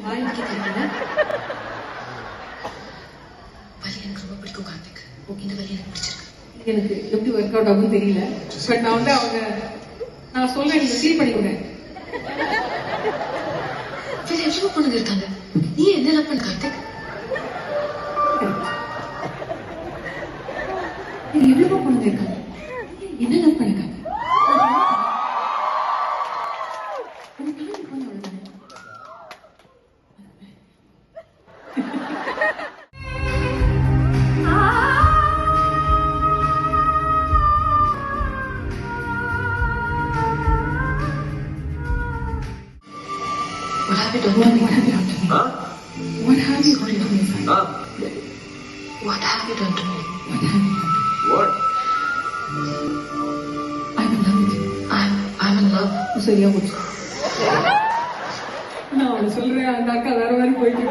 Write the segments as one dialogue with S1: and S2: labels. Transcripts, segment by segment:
S1: வாழ்க்கை தெரியல. வலி எனக்கு ரொம்ப பிடிக்கும் கார்த்திக். இந்த வலி எனக்கு பிடிச்சிருக்கு. எனக்கு எப்படி ஒர்க் அவுட் ஆகும் தெரியல. பட் நான் வந்து அவங்க நான் சொல்றேன், நீங்க ஃபீல் பண்ணிக்கோங்க. வேற எவ்வளவு பொண்ணுங்க இருக்காங்க, நீ என்ன லவ் பண்ண கார்த்திக்? எவ்வளவோ பொண்ணுங்க இருக்காங்க, என்ன லவ் பண்ணுங்க? What have you done to me? What have you done to me?
S2: Huh?
S1: What have you done to me?
S2: Huh?
S1: What have you done to me? What have you done to me?
S2: What?
S1: I'm in love with you. I'm in love. சரியா போச்சு. நான் அவளை சொல்றேன், அந்த அக்கா வேற மாதிரி போயிட்டு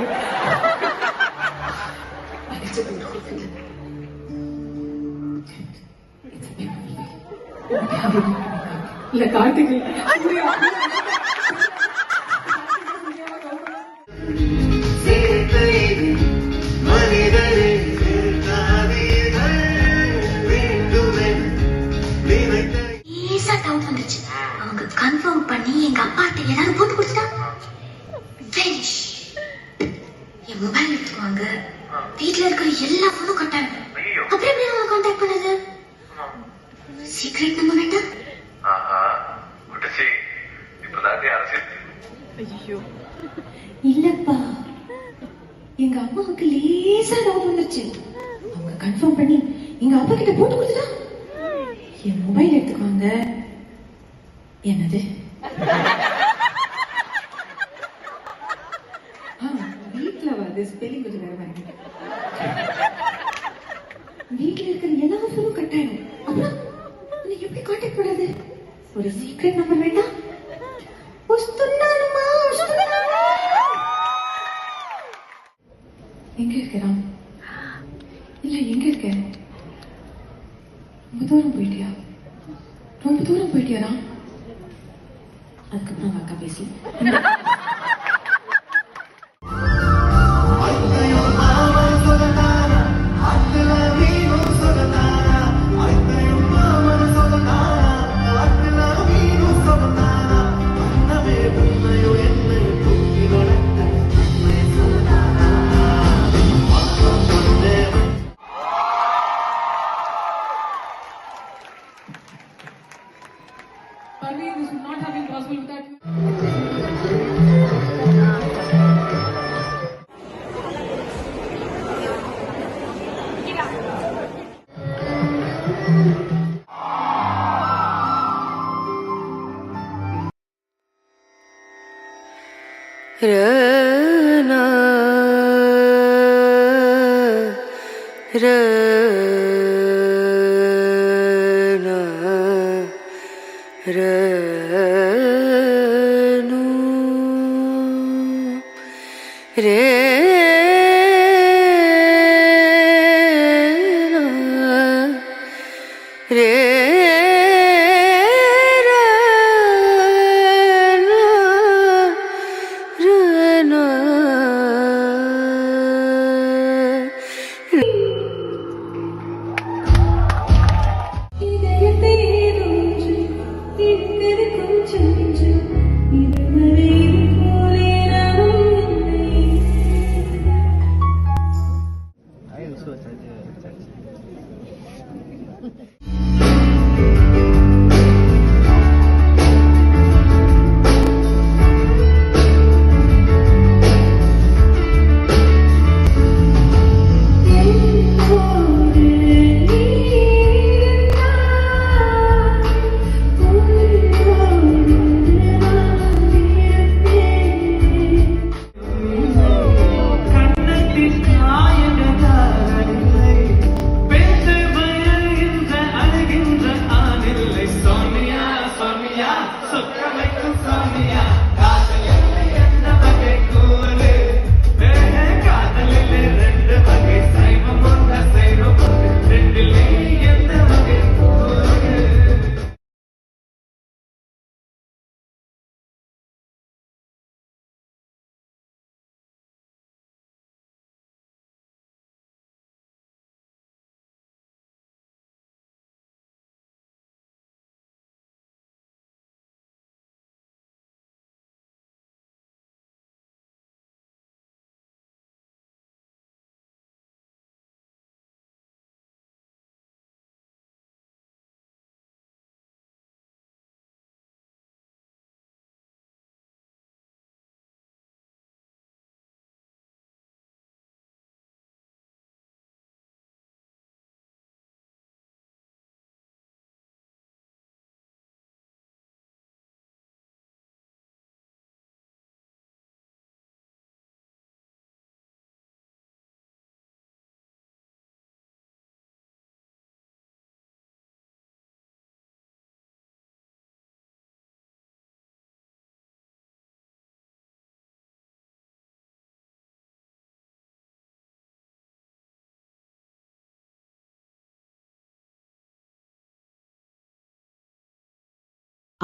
S1: இல்ல கார்த்திக்
S3: அவங்க கன்ஃபார்ம் பண்ணி எங்க அப்பாட்ட ஏதாவது போட்டு கொடுத்துட்டா என் மொபைல் எடுத்துக்குவாங்க, வீட்டுல இருக்கிற எல்லா போனும் கட்டாங்க. அப்புறம் எப்படி அவங்க கான்டாக்ட் பண்ணது? சீக்ரெட் நம்ப வேண்டாம்.
S1: இல்லப்பா, எங்க அம்மாவுக்கு லேசா டவுட் வந்துருச்சு. அவங்க கன்ஃபார்ம் பண்ணி எங்க அப்பா கிட்ட போட்டு கொடுத்துட்டா என் மொபைல் எடுத்துக்குவாங்க. என்னது? வீட்டுல வந்து ஸ்பெல்லிங் கொஞ்சம் வேற மாதிரி. வீட்டுல இருக்கிற எல்லா போனும் கட் ஆயிடும். அப்புறம் எப்படி கான்டாக்ட் பண்ணாது? ஒரு சீக்ரெட் நம்பர் வேண்டாம். எங்க இருக்கிறான்? இல்ல எங்க இருக்க? ரொம்ப தூரம் போயிட்டியா? ரொம்ப தூரம் போயிட்டியாரா? அதுக்கப்புறம் அக்கா பேசி this would not have been possible without you.
S4: Rana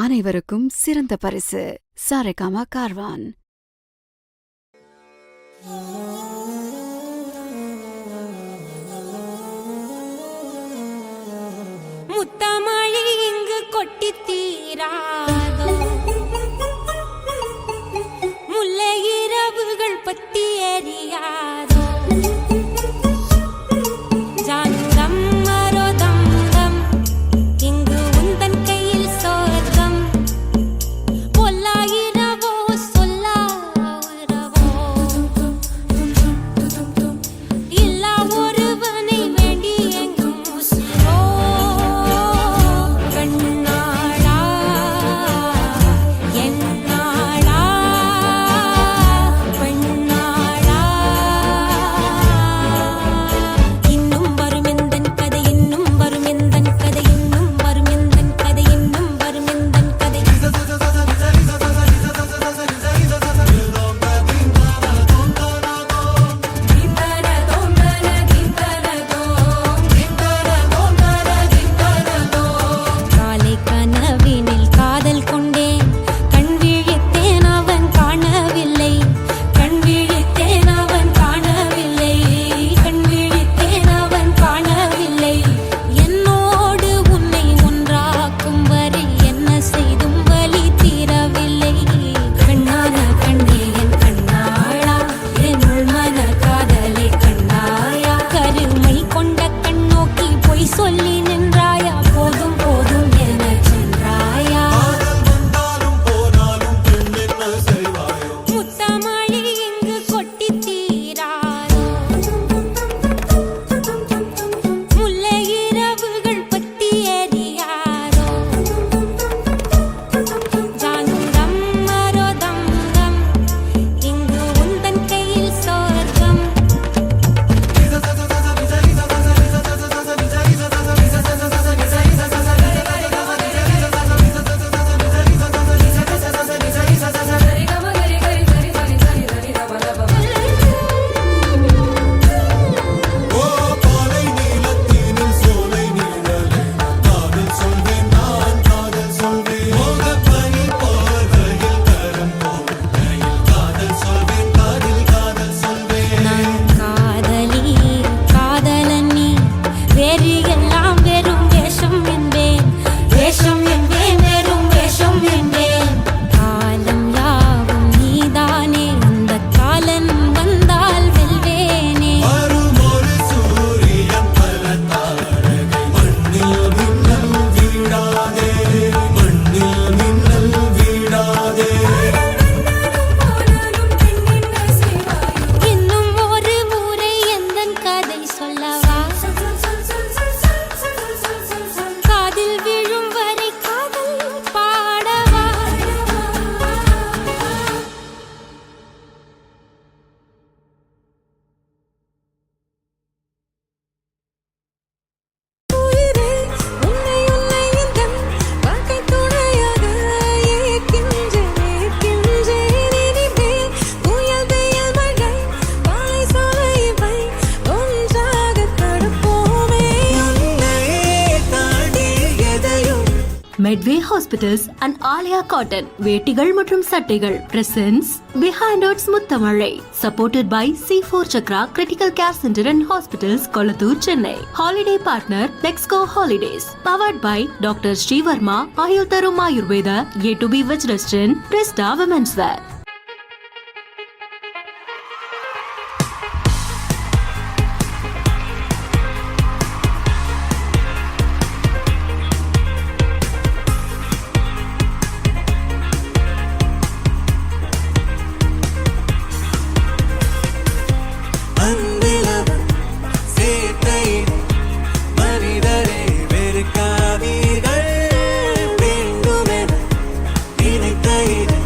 S2: அனைவருக்கும் சிறந்த பரிசு சாரேகாமா கார்வான்.
S4: முத்தமழை இங்கு கொட்டி தீராதோ, முல்லை இரவுகள் பத்தி எரியாதோ, ஜானுரம் மரோதம் தம் இங்கு உந்தன் கையில் சோர்க்கம், பொல்லாயிரவோ சொல்லாயிரவோ, இல்லா ஒருவனை வேண்டி எங்கும் உசிரோ, கண்ணாளா என்னாளா பெண்ணாளா, இன்னும் வரும் எந்தன் கதை, இன்னும் வரும் எந்தன் கதை, இன்னும் வரும் எந்தன் கதை, இன்னும் வரும் எந்தன் கதை. காலை கனவினில் காதல் கொண்டேன், கண் விழித்தேன் அவன் காணவில்லை, கண் விழித்தேன் அவன் காணவில்லை, கண் விழித்தேன் அவன் காணவில்லை. என்னோடு உன்னை ஒன்றாக்கும் வரை என்ன செய்தும் வலி தீரவில்லை. கண்ணான கண்ணே என் கண்ணாளா, என் உள்மன காதலை கண்டாயா, கருமை கொண்ட கண் நோக்கி பொய் சொல்லி நின்றாயா, போதும் போதும் என சென்றாயா. முத்தமழை இங்கு கொட்டி தீராதோ, முல்லை இரவுகள் பத்தி எரியாதோ, ஜானுரம் மரோதம் தம் இங்கு உந்தன் கையில் சோர்க்கம். நான் காதலி காதலன் நீ, வேறு எல்லாம் வெறும் வேஷம் என்பேன், வேஷம் என்பேன், வெறும் வேஷம் என்பேன். காலம் யாவும் நீதானே, அந்த காலன் வந்தால் வெல்வேனே. இன்னும் ஒரு முறை எந்தன் கதை சொல்லவா, காதில் விழும் வரை காதல் பாடவா. உயிரே உன்னை உன்னை எந்தன் வாழ்க்கை துணையாக ஏற்கின்றேன், ஏற்கின்றேன். இனிமேல் புயல் வெயில் மழை பாலை சாலை இவை ஒன்றாக தடுப்போமே.
S5: Medway hospitals and Alaya cotton வேட்டிகள் மற்றும் சட்டைகள் presents Behindwoods Muthamazhai supported by C4 Chakra critical care centre and hospitals Kolathur Chennai. Holiday partner let's go holidays powered by doctor Srivarma ஆயுள் தரும் Ayurveda A2B veg restaurant Presta women's wear.
S6: மனிதரே வெறுக்காதீர்கள், வேண்டுமென நினைத்த இதை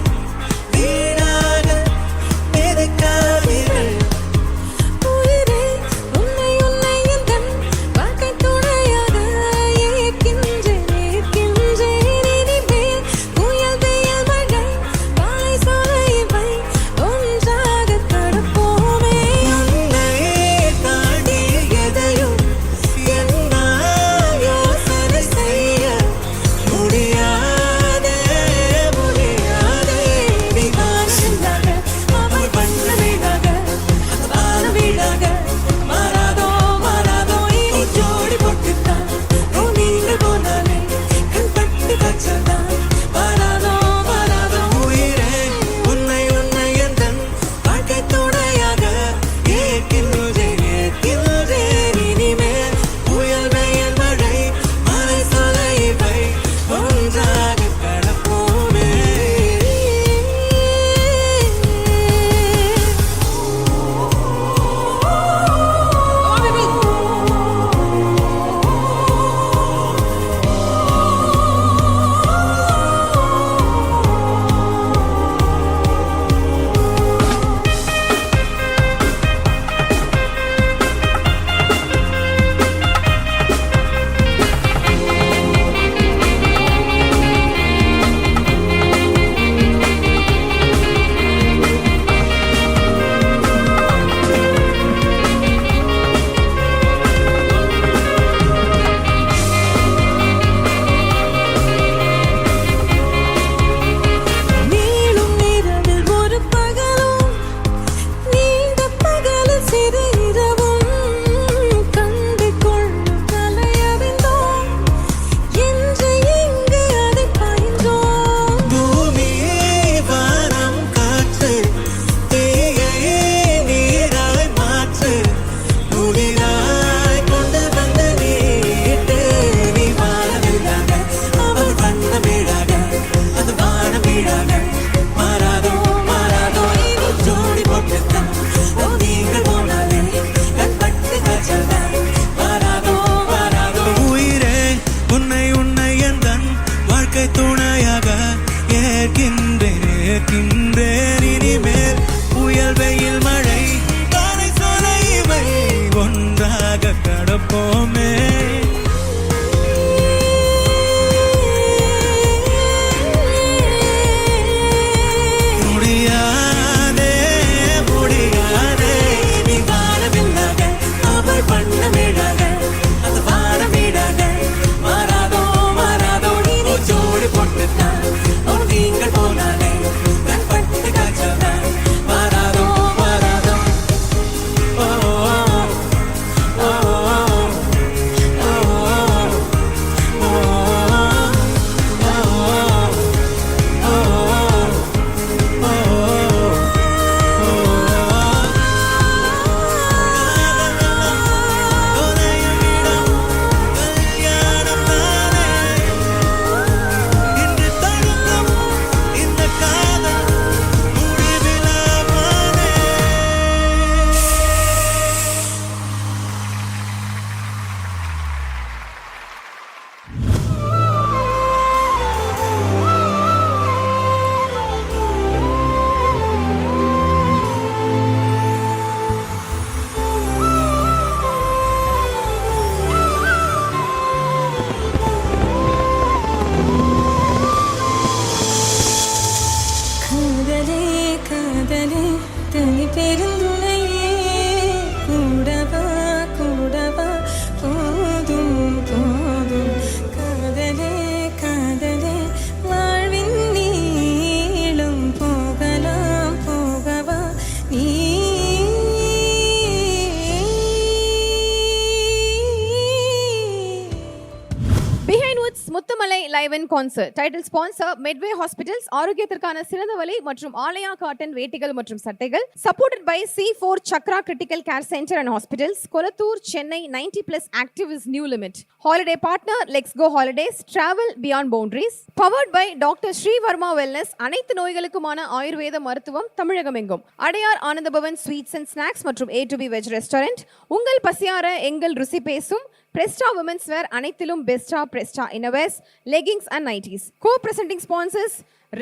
S6: live in concert. Title sponsor Medway hospitals, ஆரோக்கியத்திற்கான சிறந்த வழி மற்றும் ஆலயா காட்டன் வேட்டிகள் மற்றும் சட்டைகள். Supported by C4 Chakra critical care centre and hospitals, Kolathur, Chennai. 90+ active is new limit. Holiday partner Let's Go Holidays, travel beyond boundaries. Powered by doctor Sreevarma wellness, அனைத்து நோய்களுக்குமான ஆயுர்வேத மருத்துவம் தமிழகம் எங்கும். Adyar Anandabhavan sweets and snacks மற்றும் A2B வெஜ் ரெஸ்டாரண்ட். உங்கள் பசியார எங்கள் ருசி பேசும். Presta Women's Wear, அனைத்திலும் பெஸ்டா Presta Innerwears, leggings and nighties. Co-presenting sponsors,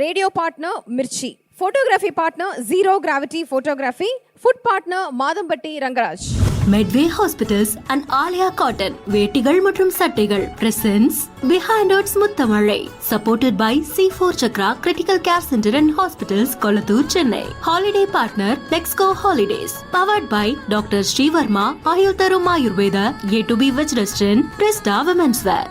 S6: radio partner Mirchi, photography partner Zero Gravity Photography, food partner Madambatti Rangaraj.
S5: Medway hospitals and Alaya cotton வேட்டிகள் மற்றும் சட்டைகள் presents Behindwoods Muthamazhai. Supported by C4 Chakra critical care centre and hospitals, Kolathur, Chennai. Holiday partner let's go holidays. Powered by doctor Srivarma, ஆயுள் தரும் Ayurveda, A2B veg restaurant, Presta Women's Wear.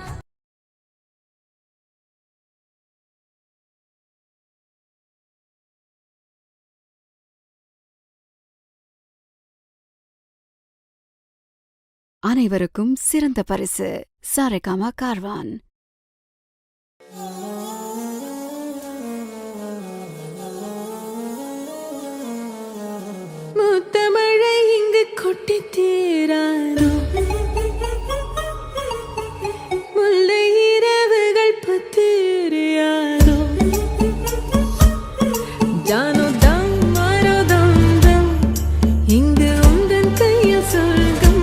S2: அனைவருக்கும் சிறந்த பரிசு சாரேகாமா கார்வான்.
S1: முத்தமழை இங்கு கொட்டி தீராதோ, முல்லை இரவுகள் பத்திரியாதோ, ஜானோ தம் மாரோ தம் தம், இங்கு உந்தன் கையில் சொல்கம்.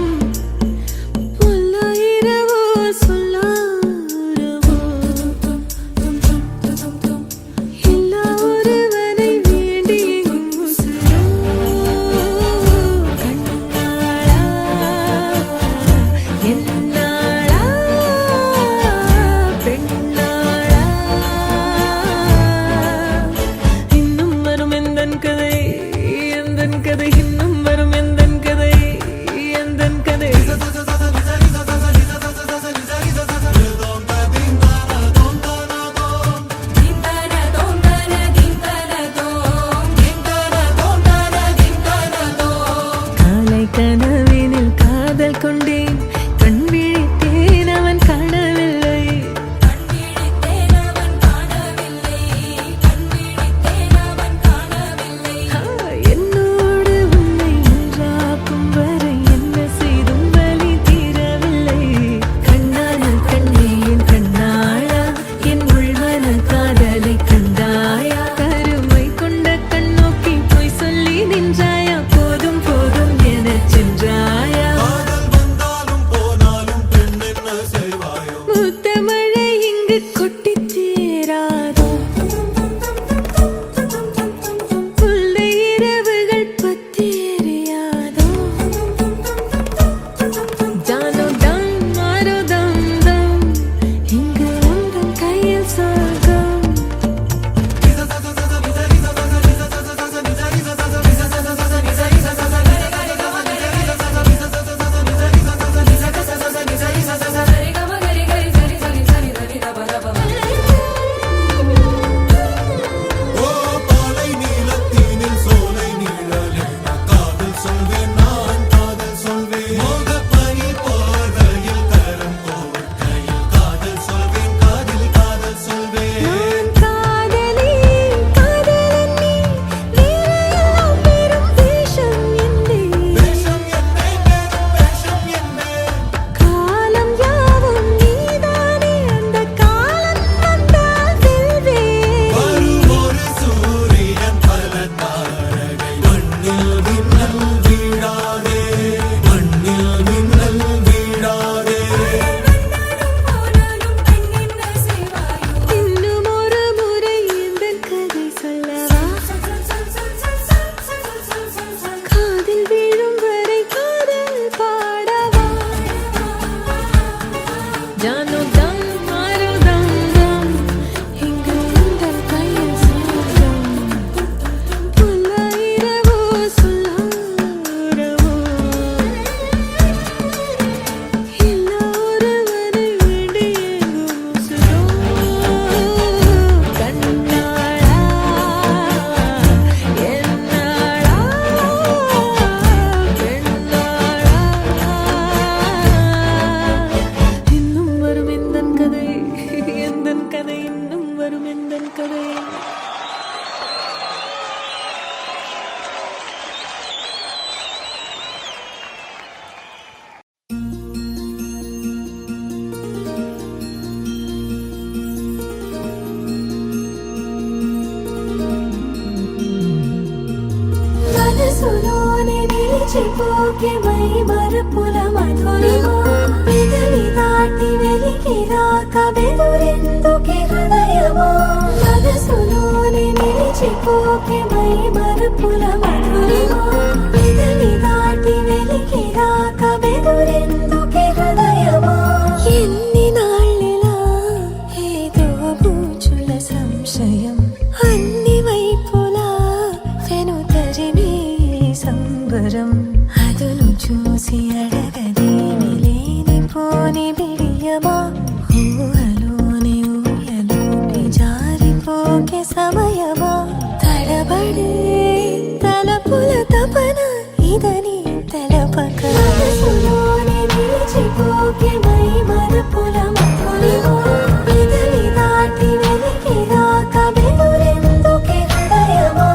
S1: பொல்லாயிரவோ சொல்லாரவோ, எல்லா ஒருவனை வேண்டி எங்கும் உசுரோ. கண்ணாளா
S4: నిలిచిపోకే మై మరపుల మధురిమా పెదవి దాటి వెలికి రాక బెదురెందుకే హృదయమా మనసులోని నిలిచిపోకే మై మరపుల మధురిమా పెదవి దాటి వెలికి రాక బెదురెందుకే హృదయమా ఎన్ని నాళ్ళిలా ఏదో బూచుల సంశయం అన్ని వైపులా వెనుతరిమే సంబరం అదును చూసి అడగదేమి లేనిపోని బిడియమా ఊహలోని ఊయలోకి జారిపోకే సమయమా తడబడే తలపుల తపన ఇదని తెలపక మనసులోని నిలిచిపోకే మై మరపుల మధురిమా పెదవి దాటి వెలికి రాక బెదురెందుకే హృదయమా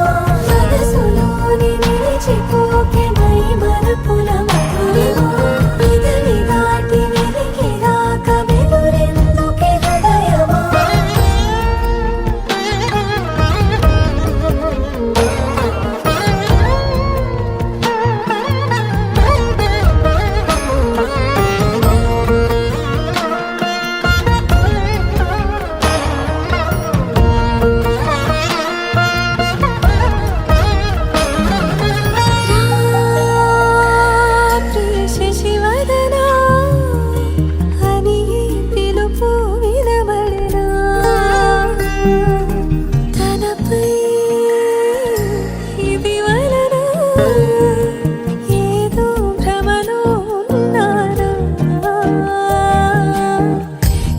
S4: మనసులోని నిలిచిపోకే మై మరపుల మధురిమా పెదవి దాటి వెలికి రాక బెదురెందుకే హృదయమా శశివదనా అని పిలుపు వినబడనా తనపై ఇది వలన ఏదో భ్రమలో ఉన్నానా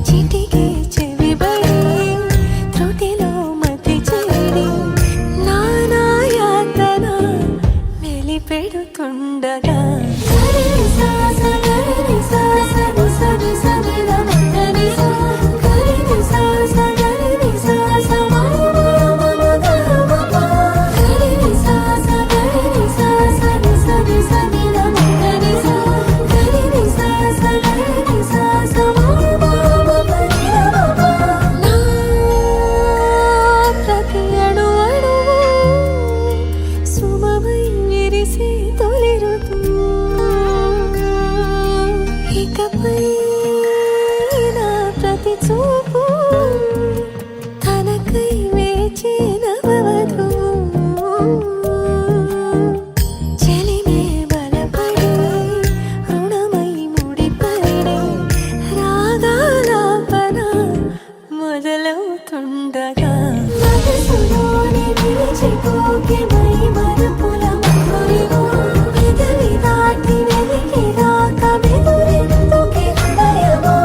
S4: చిటికే చెవిబడి త్రుటిలో మతి చెడి నానాయాతన మెలిపెడుతుండగా ప్రతి అణు అణువు సుమమై విరిసే తొలి ఋతువు ఇకపై నా ప్రతి చూపు తనకై వేచి నవవధువు చెలిమే బలపడి రుణమై ముడిపడి రాగాలాపన మొదలవుతుండగా మనసులోని నిలిచిపోకే మై మరపుల మధురిమా పెదవి దాటి వెలికి రాక బెదురెందుకే హృదయమా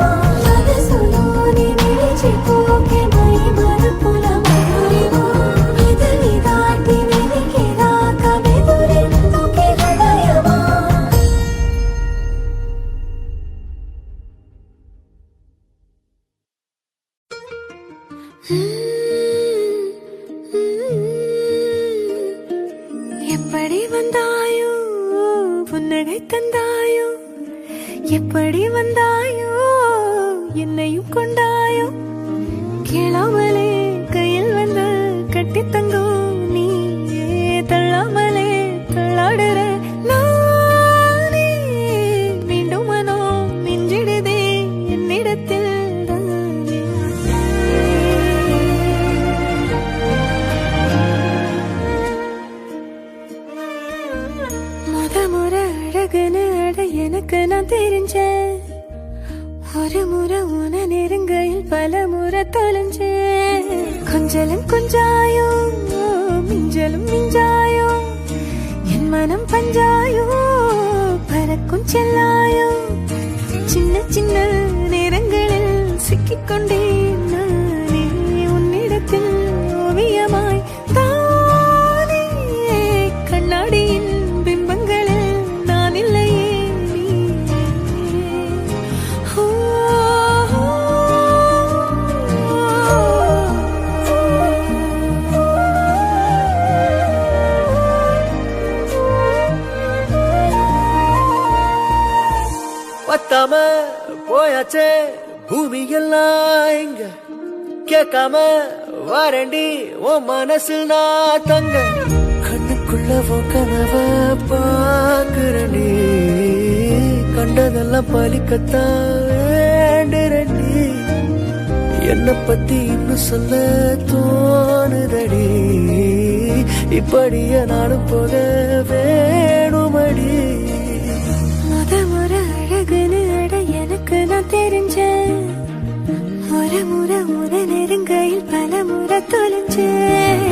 S4: మనసులోని నిలిచిపోకే మై మరపుల మధురిమా పెదవి దాటి వెలికి రాక బెదురెందుకే హృదయమా எப்படி வந்தாயோ புன்னகை தந்தாயோ எப்படி வந்தாயோ என்னையும் கொண்டாயோ கேளாமலே கையில் வந்து கட்டி தங்கும் நீயே தள்ளாமலே தள்ளாடுற நானே மீண்டும் மனோ மிஞ்சிடுதே என்னிடத்தில் தானே முறை அழகுன்னு அட எனக்கு நான் தெரிஞ்சேன் ஒரு முறை உன நெருங்கையில் பல முறை தொலைஞ்சேன் கொஞ்சலும் கொஞ்சாயோ மிஞ்சலும் மிஞ்சாயோ என் மனம் பஞ்சாயோ பறக்கும் செல்லாயோ சின்ன சின்ன நேரங்களில் சிக்கிக்கொண்டேன் நானே உன்னிடத்தில் ஓவியமாய் தானே கண்ணாடியின் பிம்பங்களில் நான் இல்லையே
S7: பத்தாம போயாச்சே பூமி எல்லாம் இங்க கேட்காம வாரண்டி உன் மனசில் நான் தங்க கண்ணுக்குள்ள கனவ பாக்கு எல்லாம் பலிக்கத்தான் வேண்டுரண்டி என்ன பத்தி இன்னும் சொல்ல தோணுதடி இப்படியே நானும் போக வேணுமடி
S4: முறை அழகுன்னு அட எனக்கு நான் தெரிஞ்சேன் ஒரு முறை நெருங்கையில் பல முறை தொலைஞ்சேன்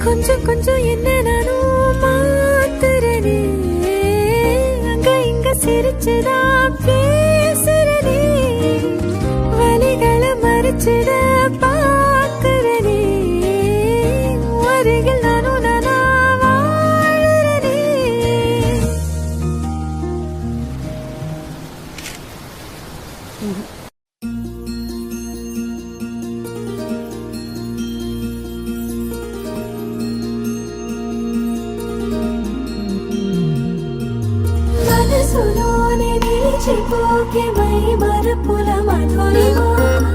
S4: கொஞ்சம் கொஞ்சம் என்ன நானும் மாத்துறனே அங்க இங்க சிரிச்சுதா பேசுறனே வலிகளை மறைச்சிட பாக்குறனே அருகில் நானும் நானா வாழறனே పోకే మై మరపుల మధురిమా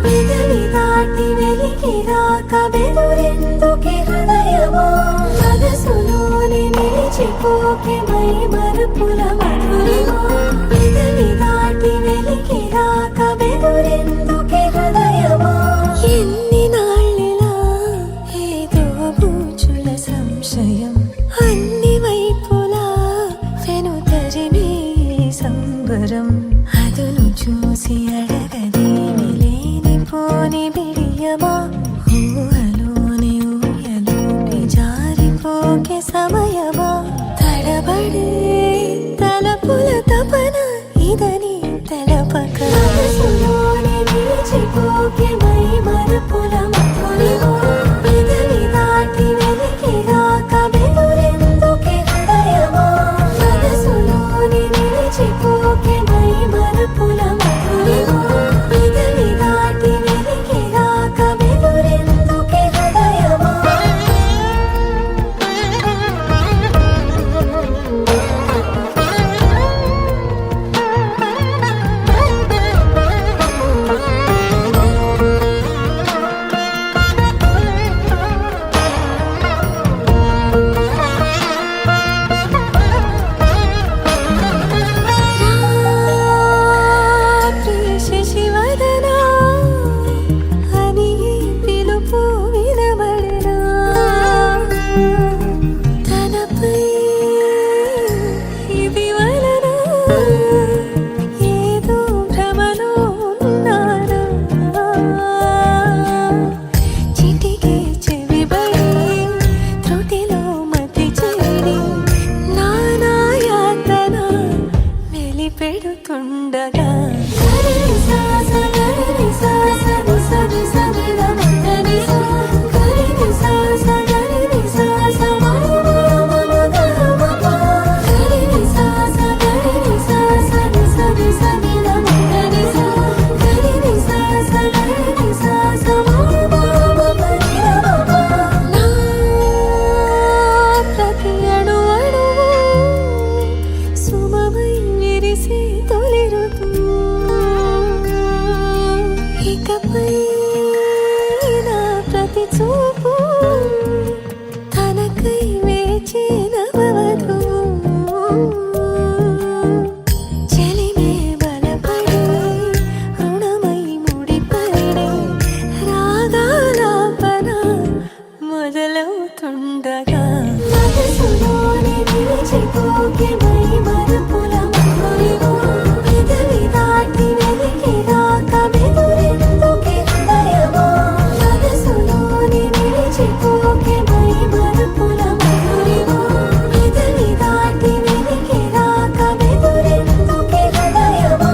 S4: పెదవి దాటి వెలికి రాక బెదురెందుకే హృదయమా మనసులోనే నిలిచిపోకే మై మరపుల మధురిమా పెదవి దాటి వెలికి రాక బెదురెందుకే హృదయమా ఎన్ని నాళ్ళిలా ఏదో బూచుల సంశయం అన్ని వైపులా వెనుతరిమే సంబరం అదును చూసి అడగదేమి లేనిపోని బిడియమా ఊహలోని ఊయలోకి జారిపోకే సమయమా తడబడే తలపుల తపన ఇదని తెలపక మనసులోనే నిలిచిపోకే మై మరపుల మధురిమా పెదవి దాటి వెలికి రాక బెదురెందుకే హృదయమా మనసులోనే నిలిచిపోకే మై మరపుల మధురిమా పెదవి దాటి వెలికి రాక బెదురెందుకే హృదయమా శశివదనా అని పిలుపు వినబడనా తనపై ఇది వలన ఏదో భ్రమలో ఉన్నానా చిటికే చెవిబడి త్రుటిలో మతి చెడి నానాయాతన వెలిపెడుతుండగా ప్రతి అణు అణువు సుమమై విరిసి తొలిరుతూ ఇకపై నా ప్రతి చూపు తనకై వేచి నవవధు చెలిమే బలపడి రుణమై ముడిపడి రాగాలాపన మొదలవుతుండగా మనసులోనే నిలిచిపోకే మై మరపుల మధురిమా పెదవి దాటి వెలికి రాక బెదురెందుకే హృదయమా మనసులోనే నిలిచిపోకే మై మరపుల మధురిమా పెదవి దాటి వెలికి రాక బెదురెందుకే హృదయమా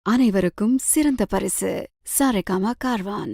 S2: அனைவருக்கும் சிறந்த பரிசு சாரேகாமா கார்வான்.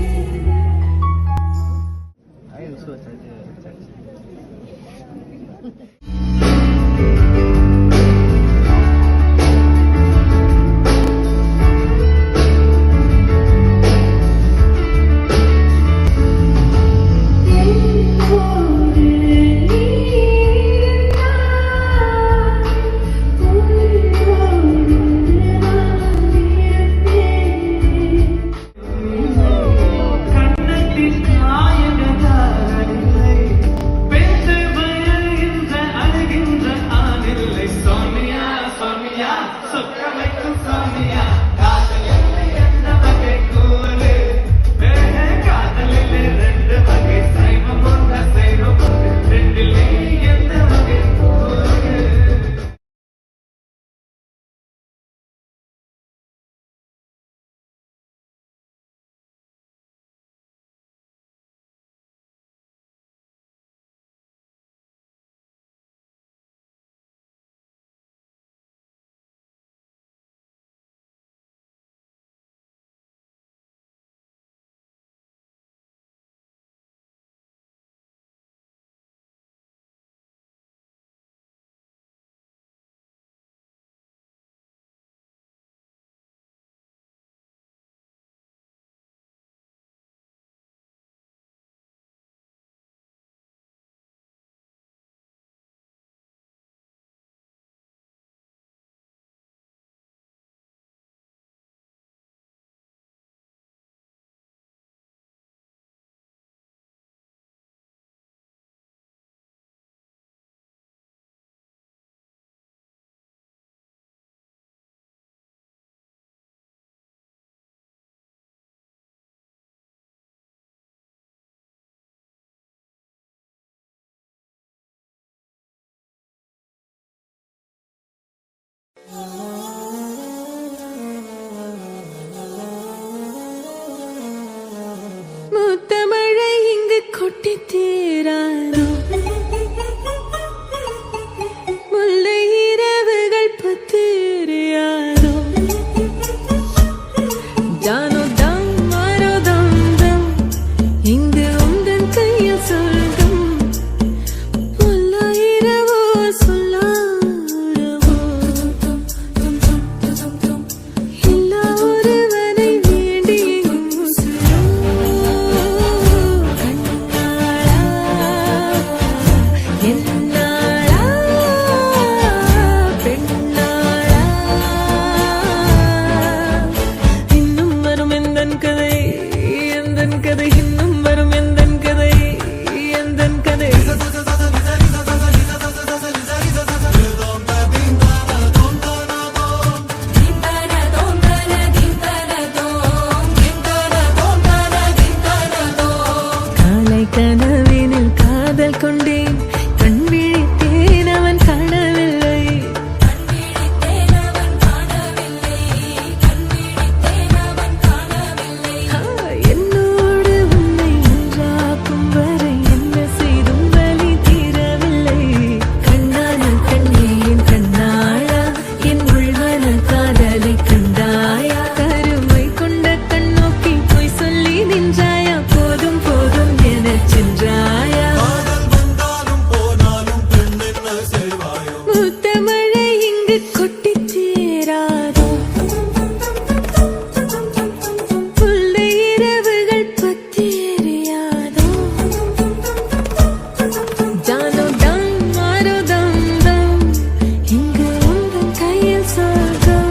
S4: கொட்டி தீராதோ முல்லை இரவுகள் பத்தேறியாதோ ஜானோ தம் மாரோ தம் தம் இங்கு உந்தன் கையில் சொர்க்கம் முல்லை இரவோ சொல்லாரவோ எல்லா ஒருவனை வேண்டி உசுரோ கண்ணாளா என்னாளா பெண்ணாளா இன்னும் வரும் எந்தன் கதை இன்னும் வரும் எந்தன் கதை காலை கனவினில் காதல் கொண்டேன் கண் விழித்தேன் அவன் காணவில்லை என்னோடு உன்னை ஒன்றாக்கும் வரை என்ன செய்தும் வலி தீரவில்லை கண்ணானல் கண்ணேன் கண்ணாளா என் உள்மன காதலை கண்டாயா கருமை கொண்ட கண்ணோக்கி போய் சொல்லி நின்றாயா போதும் போதும் எனச் சென்றாயா மூத்த மழை இங்கு கொட்டி தீராதோ முல்லை இரவுகள் பத்தேறியாதோ ஜானோ தம் மாரோ தம் தம் இங்கு உந்தன் கையில் சொர்க்கம்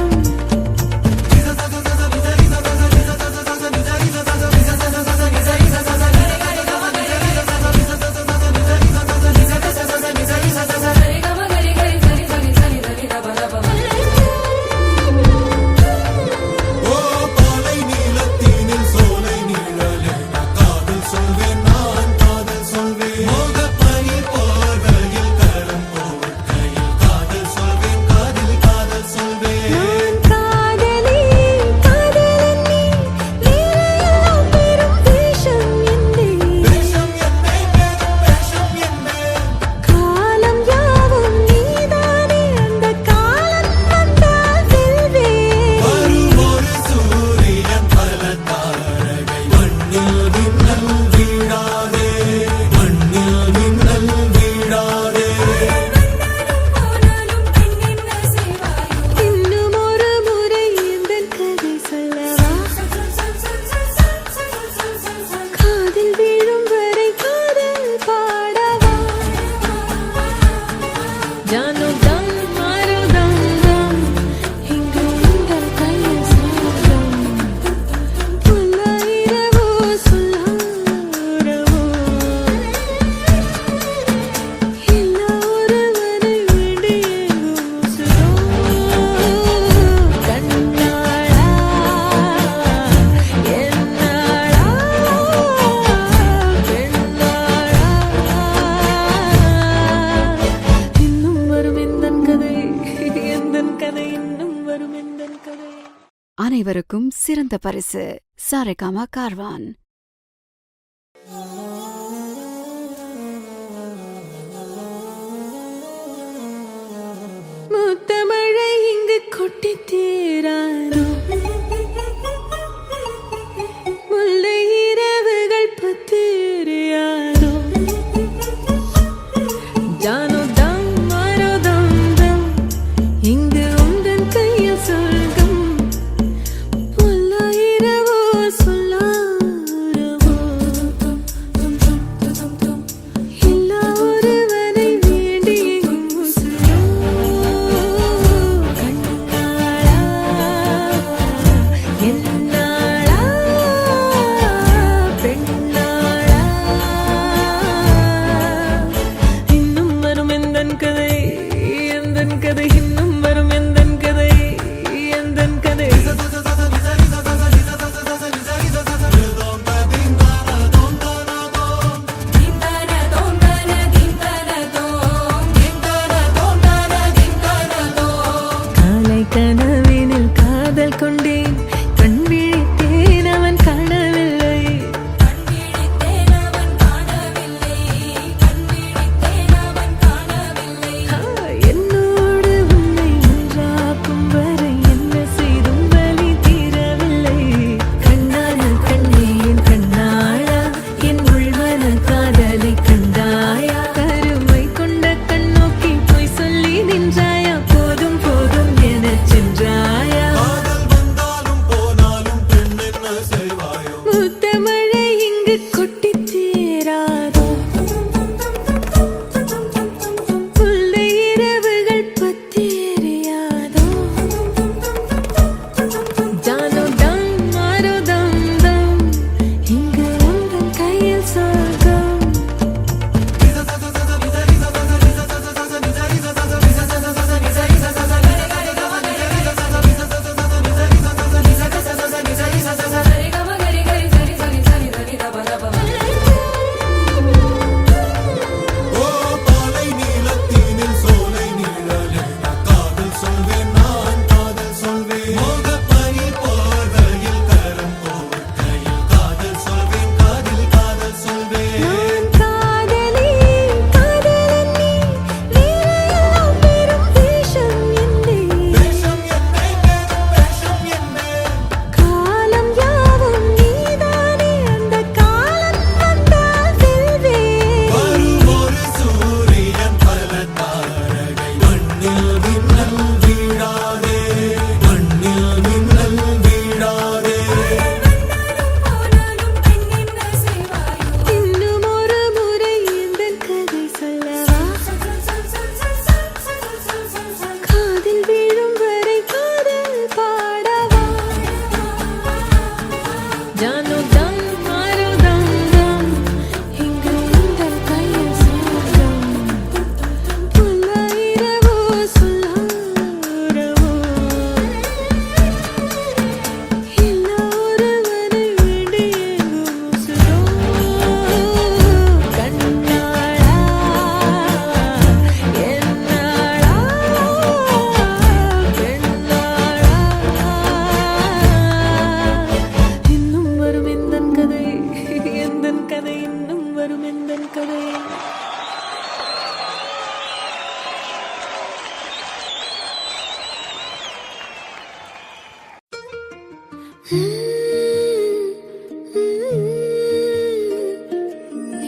S4: நான் காதலி காதலன் நீ வேறையெல்லாம் பெரும் வேஷம் என்னே காலம் யாவும் நீதானே அந்த காலம் வந்தால் செல்வேன் இன்னும் ஒரு முறை எந்தன் கதை சொல்லவா காதில் வீழும் வரை காதல் பாடவா ஜானோ தம் மாரோ தம் தம் இங்கு உந்தன் கையில் சொர்க்கம் முல்லை இரவோ சொல்லாரவோ எல்லா ஒருவனை வேண்டி உசுரோ கண்ணாளா என்னாளா பெண்ணாளா இன்னும் வரும் எந்தன் கதை இன்னும் வரும் எந்தன் கதை
S2: அனைவருக்கும் சிறந்த பரிசு சாரேகாமா கார்வான்.
S4: மூத்த மழை இங்கு கொட்டி தீராதோ முல்லை இரவுகள் பத்தேறியாதோ ஜானோ தம் மாரோ தம் தம் இங்கு உந்தன் கையில் சொர்க்கம் முல்லை இரவோ சொல்லாரவோ எல்லா ஒருவனை வேண்டி உசுரோ கண்ணாளா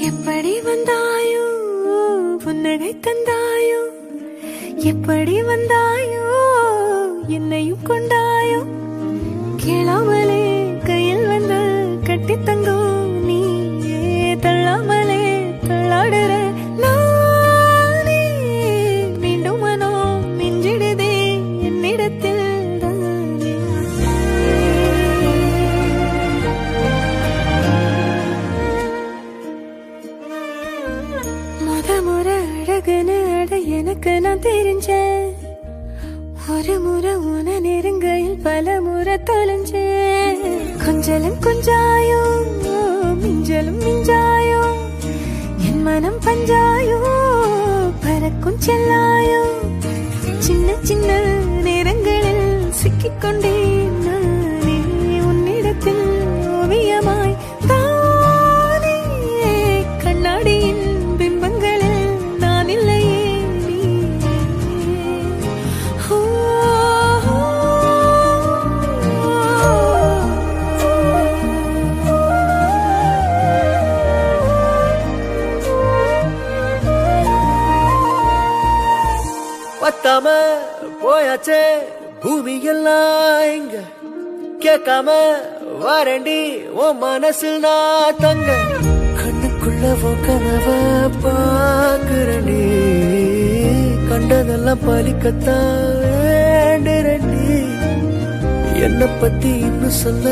S4: எப்படி வந்தாயோ புன்னகை தந்தாயோ எப்படி வந்தாயோ என்னையும் கொண்டாயோ கேளாமலே கையில் வந்து கட்டி தங்கும் நீயே தள்ளாமலே தள்ளாடுற நானே மீண்டும் மனோ மிஞ்சிடுதே என்னிடத்தில் தானே முறை அழகுன்னு அட எனக்கு நான் தெரிஞ்சேன் ஒரு முறை உன நெருங்கையில் பல முறை தொலைஞ்சேன் கொஞ்சலும் கொஞ்சாயோ மிஞ்சலும் மிஞ்சாயோ என் மனம் பஞ்சாயோ பறக்கும் செல்லாயோ சின்ன சின்ன நேரங்களில் சிக்கிக்கொண்டேன் நானே உன்னிடத்தில் ஓவியமாய் தானே கண்ணாடியின் பிம்பங்களில் நான் இல்லையே
S7: பத்தாம போயாச்சே பூமி எல்லாம் இங்க கேட்காம வாரண்டி உன் மனசில் நான் தங்க கண்ணுக்குள்ள உன் கனவ பாக்குறண்டி கண்டதெல்லாம் பலிக்கத்தான் வேண்டுறண்டி என்ன பத்தி இன்னும் சொல்ல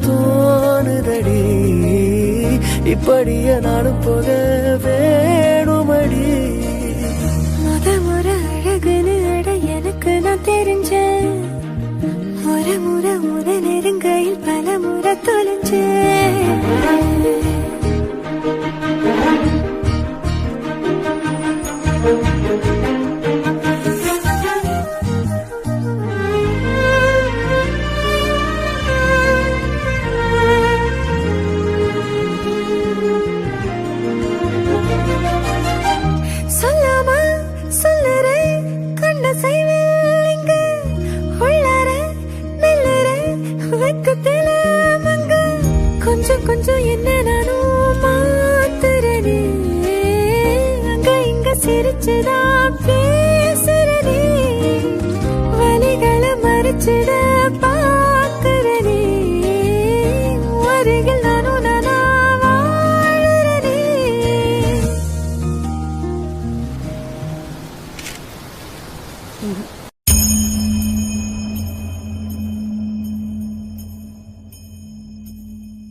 S7: தோணுதடி இப்படியே நானும் போக வேணுமடி
S4: முறை அழகுன்னு அட எனக்கு நான் தெரிஞ்சேன் ஒரு முறை உன நெருங்கையில் பல முறை தொலைஞ்சேன் சொல்லாம சொல்லறே கண்ட செய்வேன் இங்க உள்ளற மெல்லற வெக்கத்தில மங்க கொஞ்சம் கொஞ்சம் என்ன நானும் மாத்துறனே அங்க இங்க சிரிச்சுதா பேசுறனே வலிகளை மறைச்சிட பாக்குறனே அருகில் நானும் நானா வாழறனே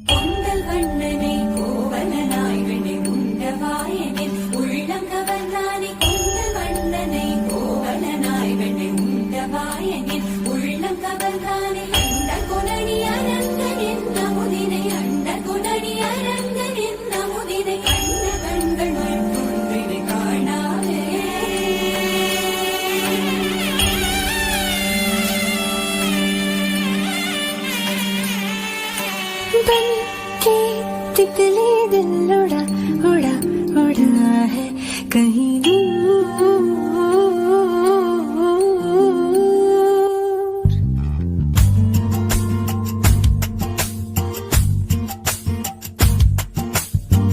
S8: பொங்கல் வண்ணனை கோவலனாய் வினை உண்டவாயனில் உள்ளம் கவர்ந்தானே பொங்கல் வண்ணனை கோவலனாய் வினை உண்டவாயனில் உள்ளம் கவர்ந்தானே அண்ட குணடி அரங்கன் என்ற முதினை அண்ட குணடி அரங்கன் என்ற முதினை கண்ட கண்கள் மற்றொன்றினை காணாமே
S4: बन के तितली दिल उड़ा उड़ा उड़ा है कहीं दूर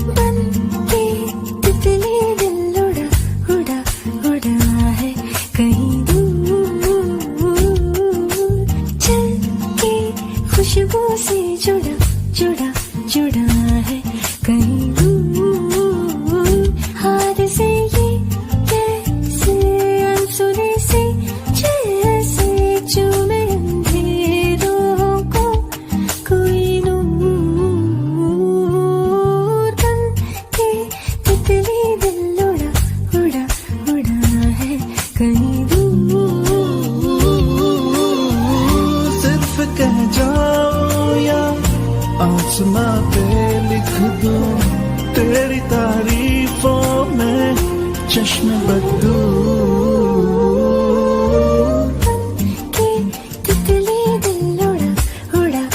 S4: बन के तितली दिल उड़ा उड़ा उड़ा है कहीं दूर चल के खुशबू से जुड़ा जुड़ा जुड़ा है कहीं दूर हाथ से ये कैसे अनसुने से जैसे चूमे अंधेरों को कोई नूर बन के तितली दिल उड़ा उड़ा उड़ा है कहीं दूर
S9: सिर्फ कह जाओ या आसमां पे लिख दूं तेरी तारीफों में चश्म बदलू
S4: के तितली दिल उड़ा उड़ा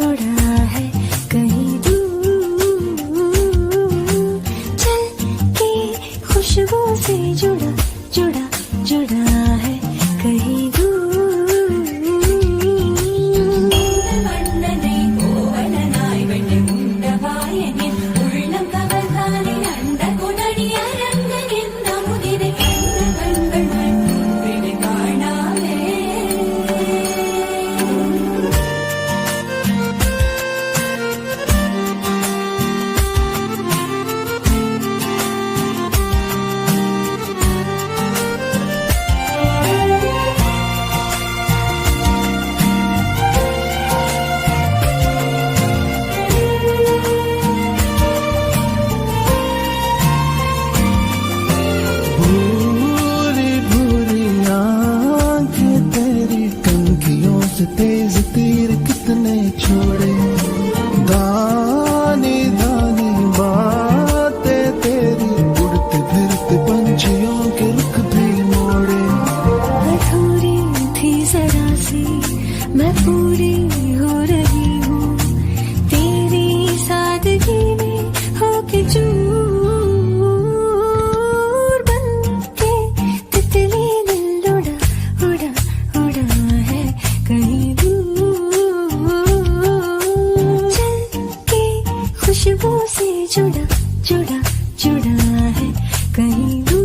S4: उड़ा है कहीं दूर चल के खुशबू से जुड़ा जुड़ा जुड़ा है कहीं दूर
S8: வண்ணனை
S4: रही मैं पूरी हो रही हूँ तेरी सादगी में होके चूर बन के तितली दिल उड़ा उड़ा उड़ा है कहीं दूर चल के खुशबू से जुड़ा जुड़ा जुड़ा है कहीं दूर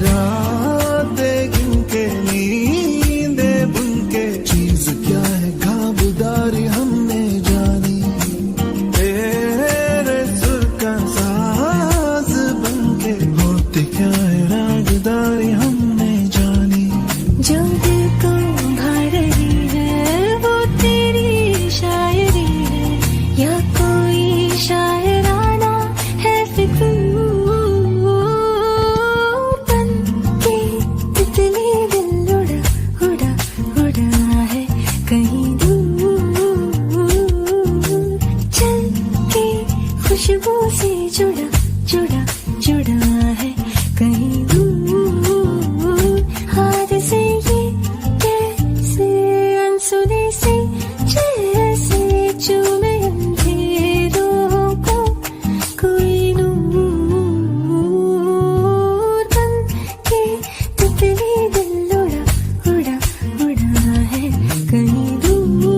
S9: रातें गिनके नींदे बुनके चीज क्या है खाबदारी हमने जानी तेरे सुर का साज बनके होते क्या है रागदारी हमने जानी
S4: जो दिल को भा रही है वो तेरी शायरी है या कोई शायराना है फिक्र बन के तितली दिल उड़ा उड़ा उड़ा है कहीं दूर चल के खुशबू से जुड़ा जुड़ा जुड़ा है कहीं दूर हाथ से ये कैसे अनसुने से जैसे चूमे अंधेरों को कोई नूर बन के तितली दिल उड़ा उड़ा उड़ा है कहीं दूर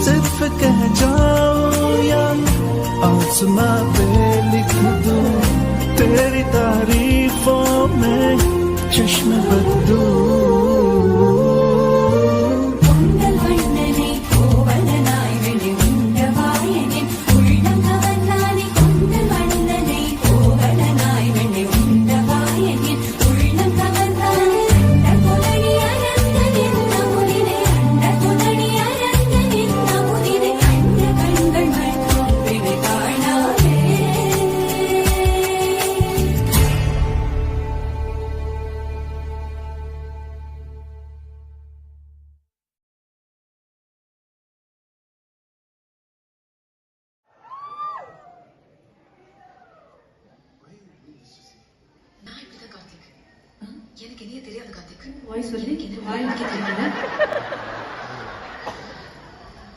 S9: सिर्फ कह जाओ या आसमां पे लिख दूं तेरी तारीफों में चश्मे बदलूं
S8: பொங்கல் வண்ணனை கோவலனாய் வெண்ணை உண்டவாயனின் உள்ளம் கவர்ந்தானே பொங்கல் வண்ணனை கோவலனாய் வெண்ணை உண்டவாயனின் உள்ளம் கவர்ந்தானே அண்ட புலனி அரங்கனின் நமுதினை அண்ட புலனி அரங்கனின் நமுதினை அண்ட கண்கள் மட்டும் வினை காணாதே
S3: நான் இப்படிதான் கார்த்திக். எனக்கு என்னையே தெரியாது கார்த்திக்.
S1: வாய்ஸ் வந்து
S3: எனக்கு என்ன
S1: வாய் வைக்க தெரியல.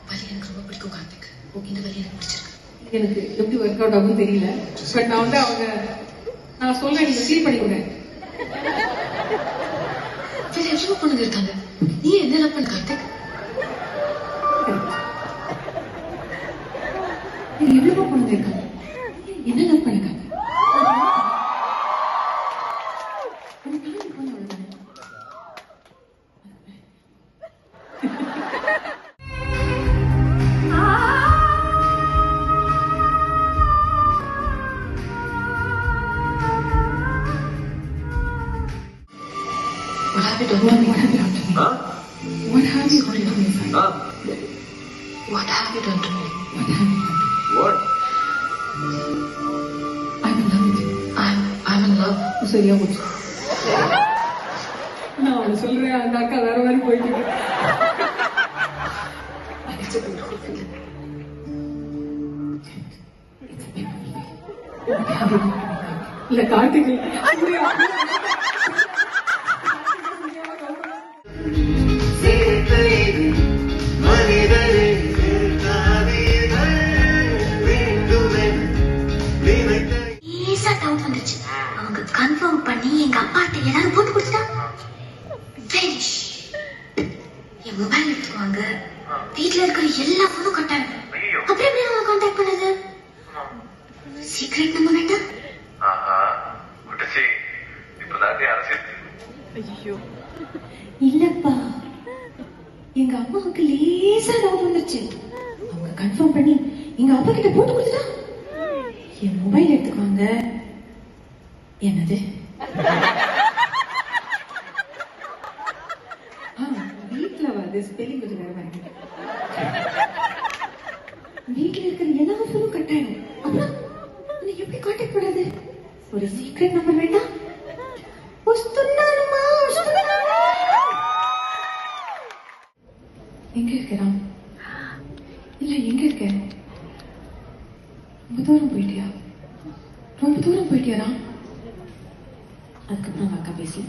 S3: வலி எனக்கு ரொம்ப பிடிக்கும் கார்த்திக். இந்த வலி எனக்கு பிடிச்சிருக்கு.
S1: எனக்கு எப்படி ஒர்க் அவுட் ஆகும் தெரியல. பட் நான் வந்து அவங்க நான் சொல்றேன் நீங்க ஃபீல் பண்ணிக்கோங்க.
S3: வேற எவ்வளவு பொண்ணுங்க இருக்காங்க. நீ என்ன லவ் பண்ண கார்த்திக்?
S1: எவ்வளவோ பொண்ணுங்க இருக்காங்க. என்ன லவ் பண்ணிருக்காங்க?
S3: What have you done to me?
S1: What have you done to me? What have you done to me?
S3: What have you done to me?
S1: What have you done to me?
S7: What?
S1: I'm in love with you.
S3: I'm in love.
S1: சரியா போச்சு. நான் அவனை சொல்றேன் அந்த அக்கா வேற மாதிரி போயிட்டு
S3: It's a beautiful feeling.
S1: இல்ல கார்த்திக்
S3: ஈஸா டவுட் வந்துச்சு. அவங்க கன்ஃபார்ம் பண்ணி எங்க அப்பாட்ட ஏதாவது போட்டு கொடுத்துட்டா finish. என் மொபைல் எடுத்துக்குவாங்க. வீட்ல இருக்கிற எல்லா போனும் கட்டாங்க. அப்புறம் எப்படி அவங்க கான்டாக்ட் பண்ணது? சீக்ரெட் நம்ப வேண்டாம்.
S1: இல்லப்பா எங்க அம்மாவுக்கு லேசா டவுட் வந்துருச்சு. அவங்க கன்ஃபார்ம் பண்ணி எங்க அப்பா கிட்ட போட்டு கொடுத்துட்டா என் மொபைல் எடுத்துக்குவாங்க. என்னது వస్తున్నానమ్మా எங்க இருக்கிறான்? இல்ல எங்க இருக்க? ரொம்ப தூரம் போயிட்டியா? ரொம்ப தூரம் போயிட்டியாடா? அதுக்கப்புறம் அவங்க அக்கா பேசி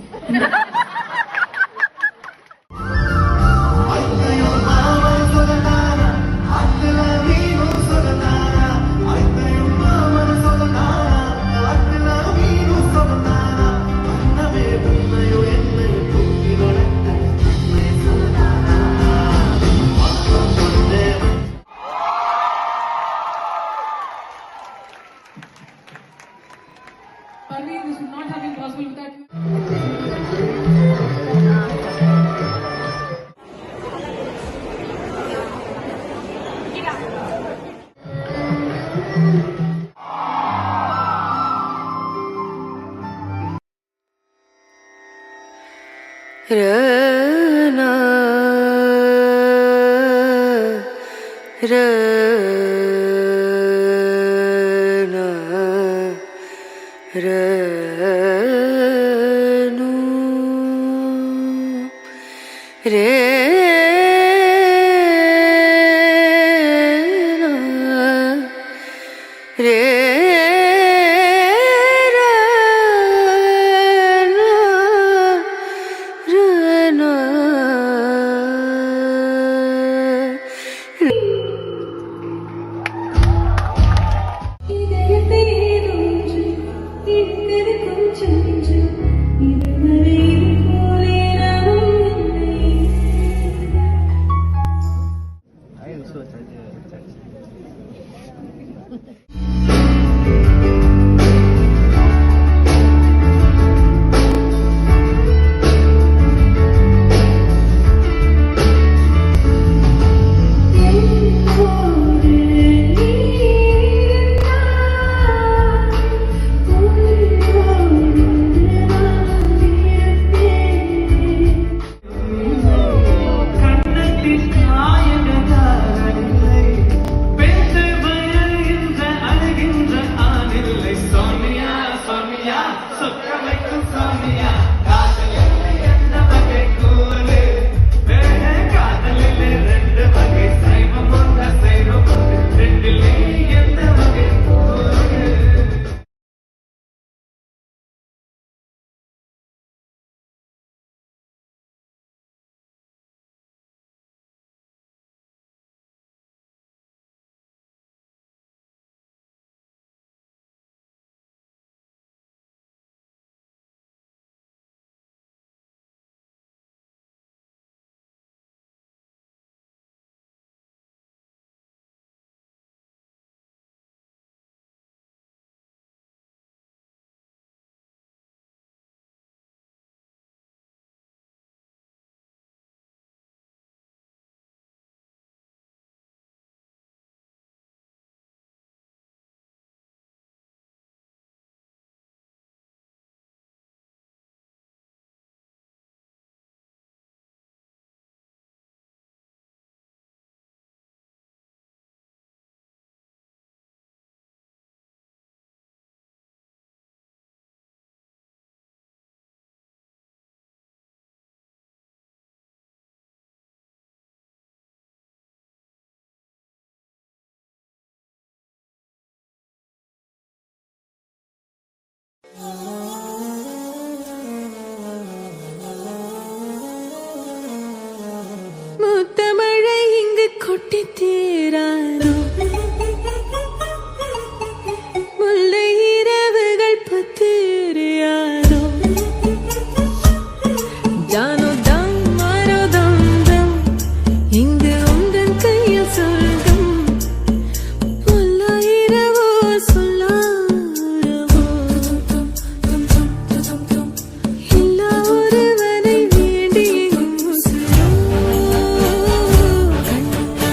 S4: ரனா ரனா ரனு முத்தமழை இங்கு கொட்டி தீராதோ, முல்லை இரவுகள் பத்திரியாதோ, ஜானோ தம் மாரோ தம் தம், இங்கு உந்தன் கையில் சொர்க்கம், பொல்லா இரவோ சொல்லாரவோ, எல்லா ஒருவனை வேண்டி எங்கும் உசுரோ, கண்ணாளா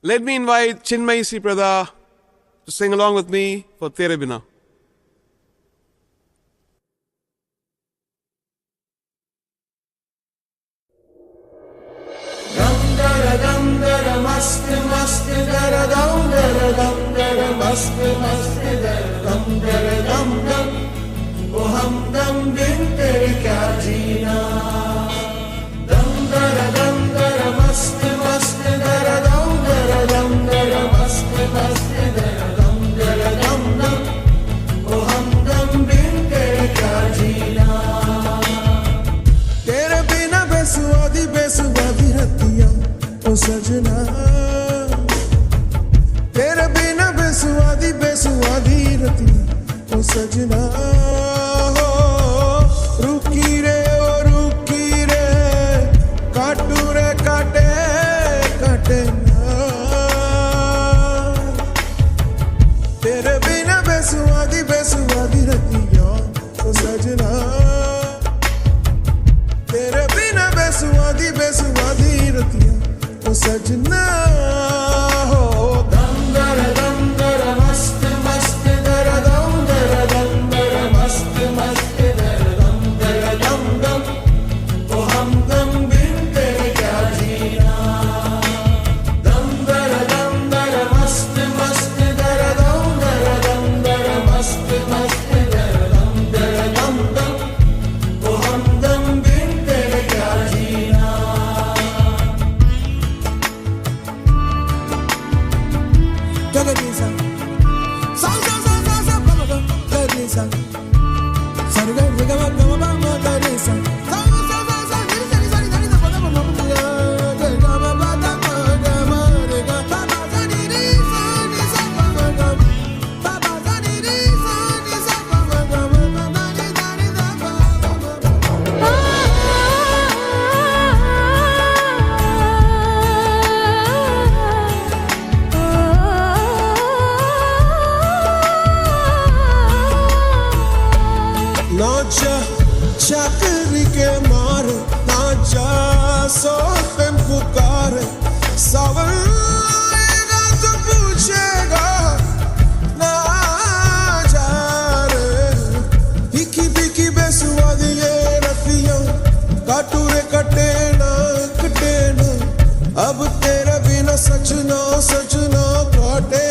S10: Let me invite Chinmay Sri Prada to sing along with me for Tere Bina.
S7: मस्त मस्त दर दम दर मस्त मस्त दर दम दम वो हमदम बिन तेरे क्या जीना दम दर मस्त मस्त दर दम दर मस्त मस्त दर दम दम वो हमदम बिन तेरे क्या जीना तेरे बिना बेसुआदी बेसुआदी रतियां ओ सजना तेरे बिना बेसुआदी बेसुआदी रतियां ओ सजना रुकी रे ओ रुकी रे काटू रे काटे काटे ना तेरे बिना बेसुआदी बेसुआदी रतियां ओ सजना तेरे बिना बेसुआदी बेसुआदी रतियां ओ सजना हो दम दर मस्त मस्त दर दम दर मस्त मस्त दर दम ओ हमदम बिन तेरे क्या जीना दम दर मस्त मस्त दर दम दर मस्त मस्त दर दम ओ हमदम बिन तेरे क्या जीना चाकरी के मारे ना जा सो पे पुकारे सवरेगा तो पूछेगा ना जा रे फीकी फीकी बेसुआदी ये रतियां काटू रे कटे ना अब तेरे बिना सच ना काटे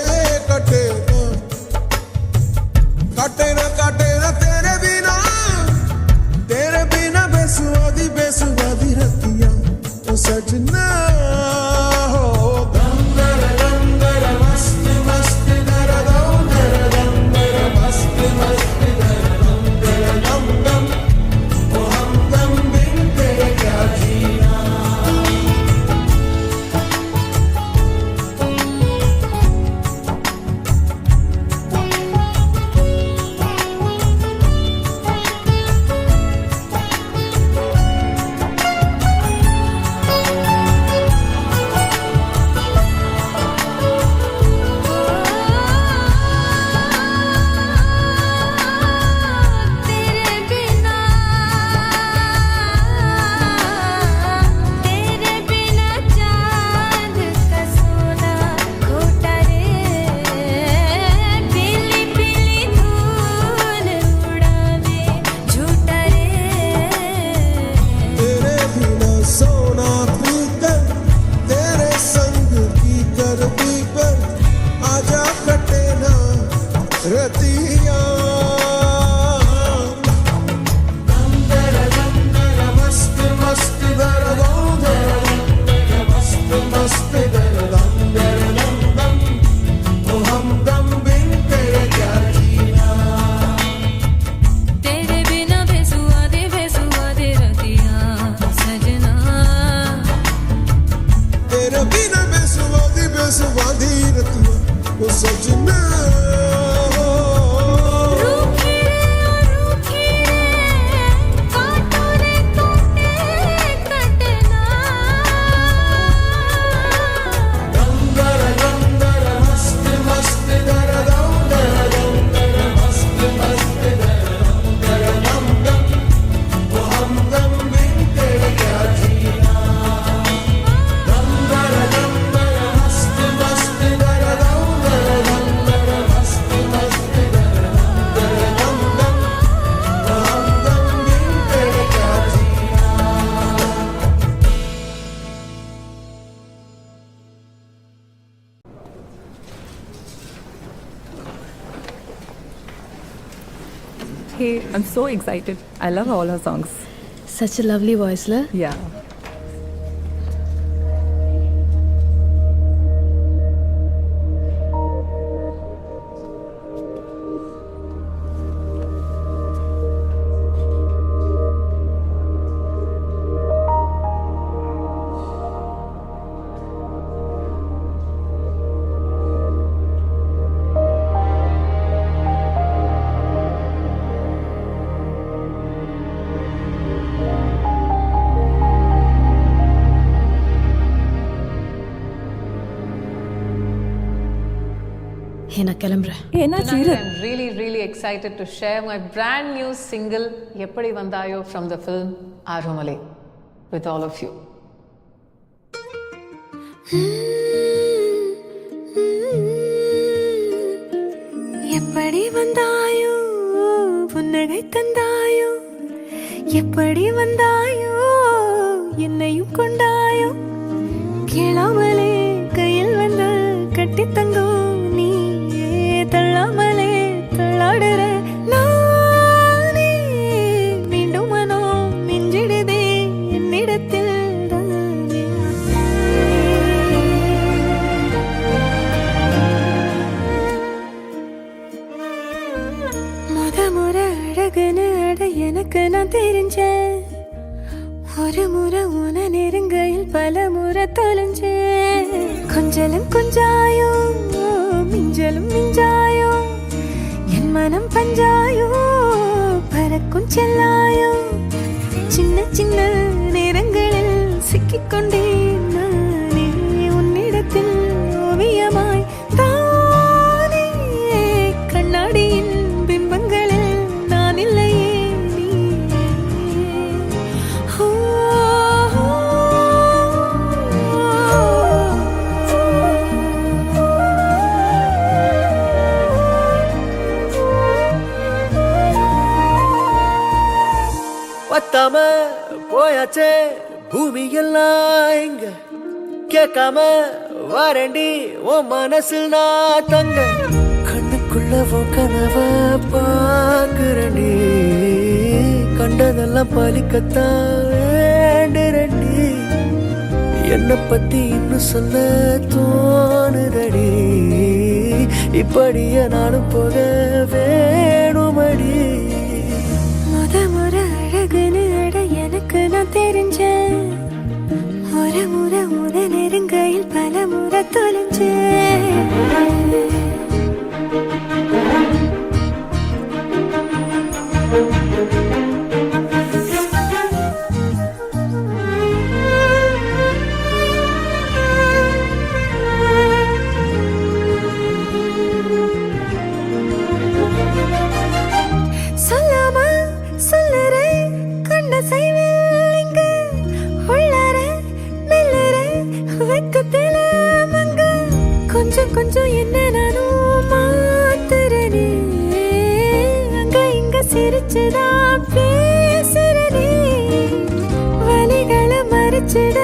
S7: कटे ना तेरे बिना बेसुआदी बेसुआदी रतियां ओ सजना हो दम दर मस्त मस्त दर दम दर मस्त मस्त दर दम ओ हमदम बिन तेरे क्या जीना रतियां मस्त मस्त दर मस्त मस्त दर दम ओ हमदम बिन तेरे क्या जीना
S8: तेरे बिना बेसुआदे बेसुआदे रतियां सजना
S7: तेरे बिना बेसुआदी बेसुआदी रतियां ओ सजना
S8: Hey, I'm so excited. I love all her songs.
S2: Such a lovely voice, la.
S8: Yeah.
S2: நான் கிளம்புறேன்.
S8: I'm really excited to share my brand new single Eppadi Vandayo from the film Aarumalai with all of you.
S4: எப்படி வந்தாயோ புன்னகை தந்தாயோ எப்படி வந்தாயோ என்னையும் கொண்டாயோ கேளாமலே கையில் வந்து கட்டி தங்கோ நீ தள்ளாமலே தள்ளாடுற நானே மீண்டும் மனோ மிஞ்சிடுதே என்னிடத்தில் தானே. முறை அழகுன்னு அட எனக்கு நான் தெரிஞ்சேன் ஒரு முறை உன நெருங்கையில் பல முறை தொலைஞ்சேன் கொஞ்சலும் கொஞ்சாயோ மிஞ்சலும் மிஞ்சாயோ என் மனம் பஞ்சாயோ பறக்கும் செல்லாயோ சின்ன சின்ன நேரங்களில் சிக்கிக்கொண்டேன் நானே உன்னிடத்தில் ஓவியமாய் தானே கண்ணாடியின் பிம்பங்களில் நான் இல்லையே நீயே. ஓ,
S9: பத்தாம போயாச்சே பூமி எல்லாம் இங்க கேட்காம வாரண்டி உன் மனசில் நான் தங்க கண்ணுக்குள்ள உன் கனவ பாக்குறண்டி கண்டதெல்லாம் பலிக்கத்தான் வேண்டுறண்டி என்னை பத்தி இன்னும் சொல்ல தோணுதடி இப்படியே நானும் போக வேணுமடி.
S4: முறை அழகுன்னு அட எனக்கு நான் தெரிஞ்சேன் ஒரு முறை உன நெருங்கையில் பல முறை தொலைஞ்சேன். சொல்லாம சொல்லறே கண்ட செய்வேன் இங்க உள்ளாரே மெல்லறே வெக்கத்தில மங்க கொஞ்சம் கொஞ்சம் என்ன நானும் மாத்துறனே அங்க இங்க சிரிச்சுதா பேசுறனே வலிகளை மறைச்சிட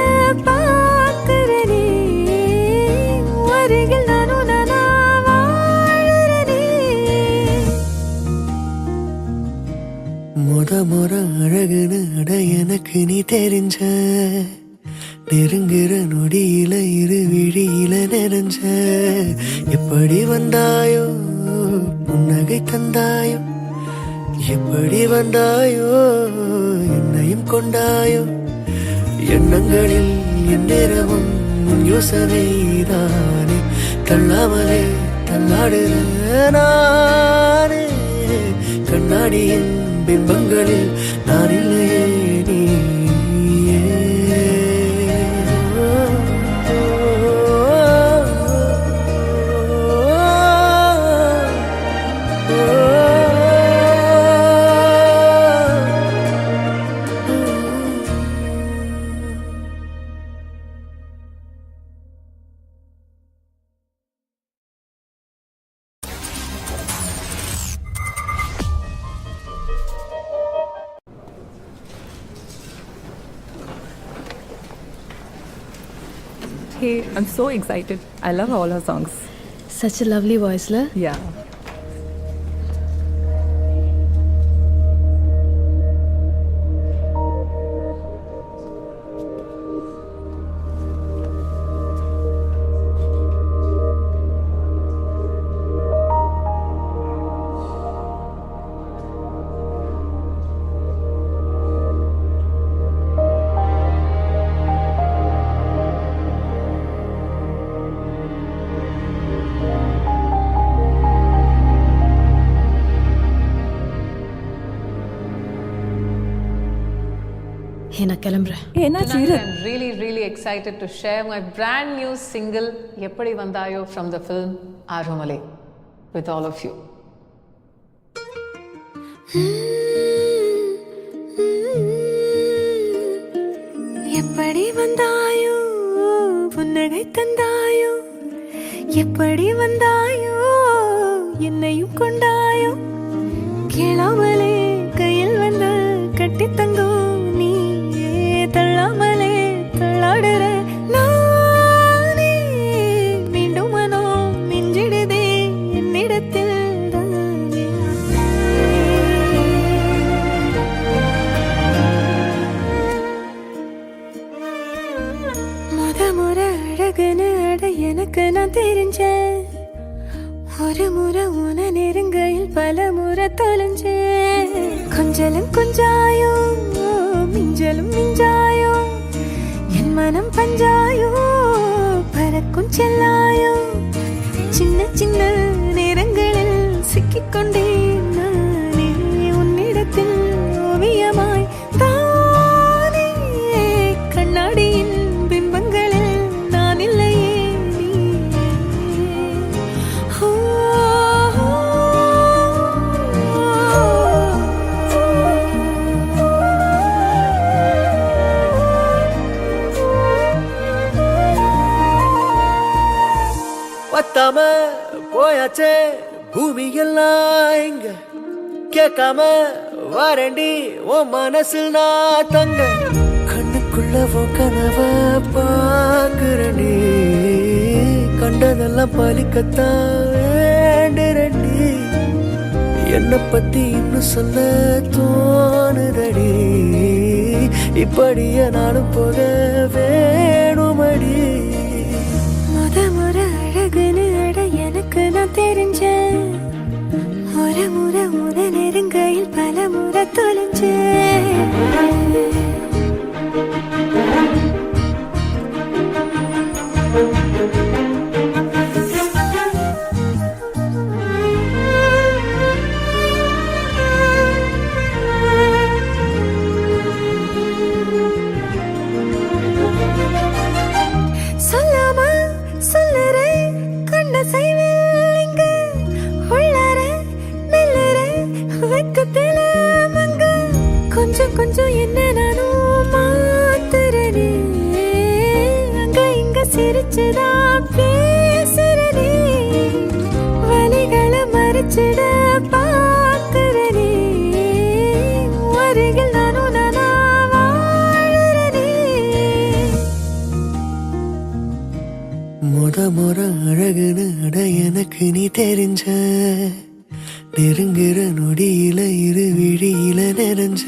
S4: பாக்குறனே அருகில் நானும் நானா வாழறனே.
S9: முறை அழகுன்னு அட எனக்கு நீ தெரிஞ்ச நெருங்குற நொடியில இரு விழியில நிறைஞ்ச எப்படி வந்தாயோ புன்னகை தந்தாயோ எப்படி வந்தாயோ என்னையும் கொண்டாயோ எண்ணங்களில் என் நேரமும் உன் யோசனை தானே தள்ளாமலே தள்ளாடுற நானே கண்ணாடியின் பிம்பங்களில் நான் இல்லையே நீயே.
S8: Hey, I'm so excited. I love all her songs.
S2: Such a lovely voice, la.
S8: Yeah.
S1: கிளம்புறேன்.
S8: Tonight, I'm really, really excited to share my brand new single, Eppadi Vandayo, from the film Arumale, with all of you.
S4: எப்படி வந்தாயோ புன்னகை தந்தாயோ எப்படி வந்தாயோ என்னையும் கொண்டாயோ கேளாமலே கையில் வந்து கட்டி தங்கோ நீ தள்ளாமலே தள்ளாடுற நானே மீண்டும் மனோ மிஞ்சிடுதே என்னிடத்தில் முறை அழகுன்னு அட எனக்கு நான் தெரிஞ்சேன் ஒரு முறை உன நெருங்கையில் பல முறை தொலைஞ்சேன் கொஞ்சலும் கொஞ்சாயோ மிஞ்சலும் மிஞ்சாயோ என் மனம் பஞ்சாயோ பறக்கும் செல்லாயோ சின்ன சின்ன நேரங்களில் சிக்கிக்கொண்டேன் நானே உன்னிடத்தில் ஓவியமாய் தானே கண்ணாடியின் பிம்பங்களில் நான் இல்லையே
S9: பத்தாம போயாச்சே பூமி எல்லாம் இங்க கேட்காம வாரண்டி உன் மனசில் நான் தங்க கண்ணுக்குள்ள உன் கனவ பாக்குறண்டி கண்டதெல்லாம் பலிக்கத்தான் வேண்டுரண்டி என்னை பத்தி இன்னும் சொல்ல தோணுதடி இப்படியே நானும் போக வேணுமடி
S4: முறை அழகுன்னு அட எனக்கு நான் தெரிஞ்சேன் ஒரு முறை உன நெருங்கையில் பல முறை தொலைஞ்சேன் கொஞ்சம் கொஞ்சம் என்ன நானும் மாத்துறனே அங்க இங்க சிரிச்சுதா பேசுறனே வலிகளை மறைச்சிட பாக்குறனே அருகில் நானும் நானா வாழறனே
S9: முறை அழகுன்னு அட எனக்கு நீ தெரிஞ்ச நெருங்குற நொடியில இரு விழியில நிறைஞ்ச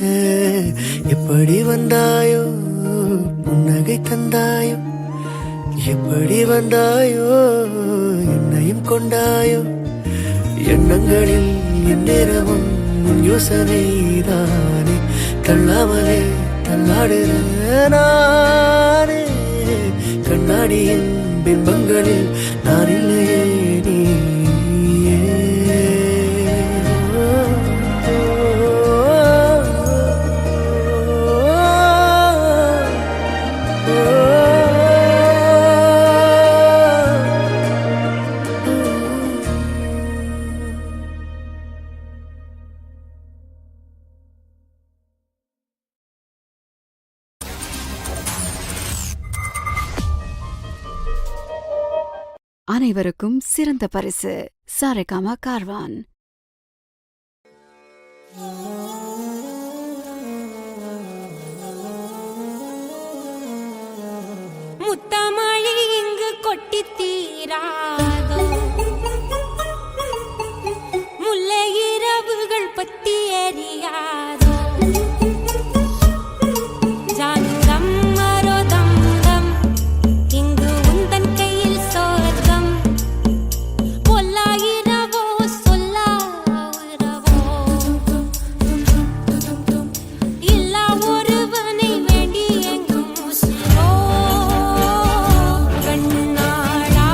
S9: எப்படி வந்தாயோ புன்னகை தந்தாயோ எப்படி வந்தாயோ என்னையும் கொண்டாயோ எண்ணங்களில் எந்நேரமும் யோசனைதானே தள்ளாமலே தள்ளாடுற நானே கண்ணாடியின் பிம்பங்களில் நான் இல்லையே நீ
S2: அனைவருக்கும் சிறந்த பரிசு சாரேகாமா கார்வான்.
S4: முத்தமழை இங்கு கொட்டி தீராதோ முல்லை இரவுகள் பத்தி எரியாதோ ஜானுரம் மரோதம் தம் இங்கு உந்தன் கையில் சோர்க்கம் பொல்லாயிரவோ சொல்லாயிரவோ இல்லா ஒருவனை வேண்டி எங்கும் உசிரோ கண்ணாடா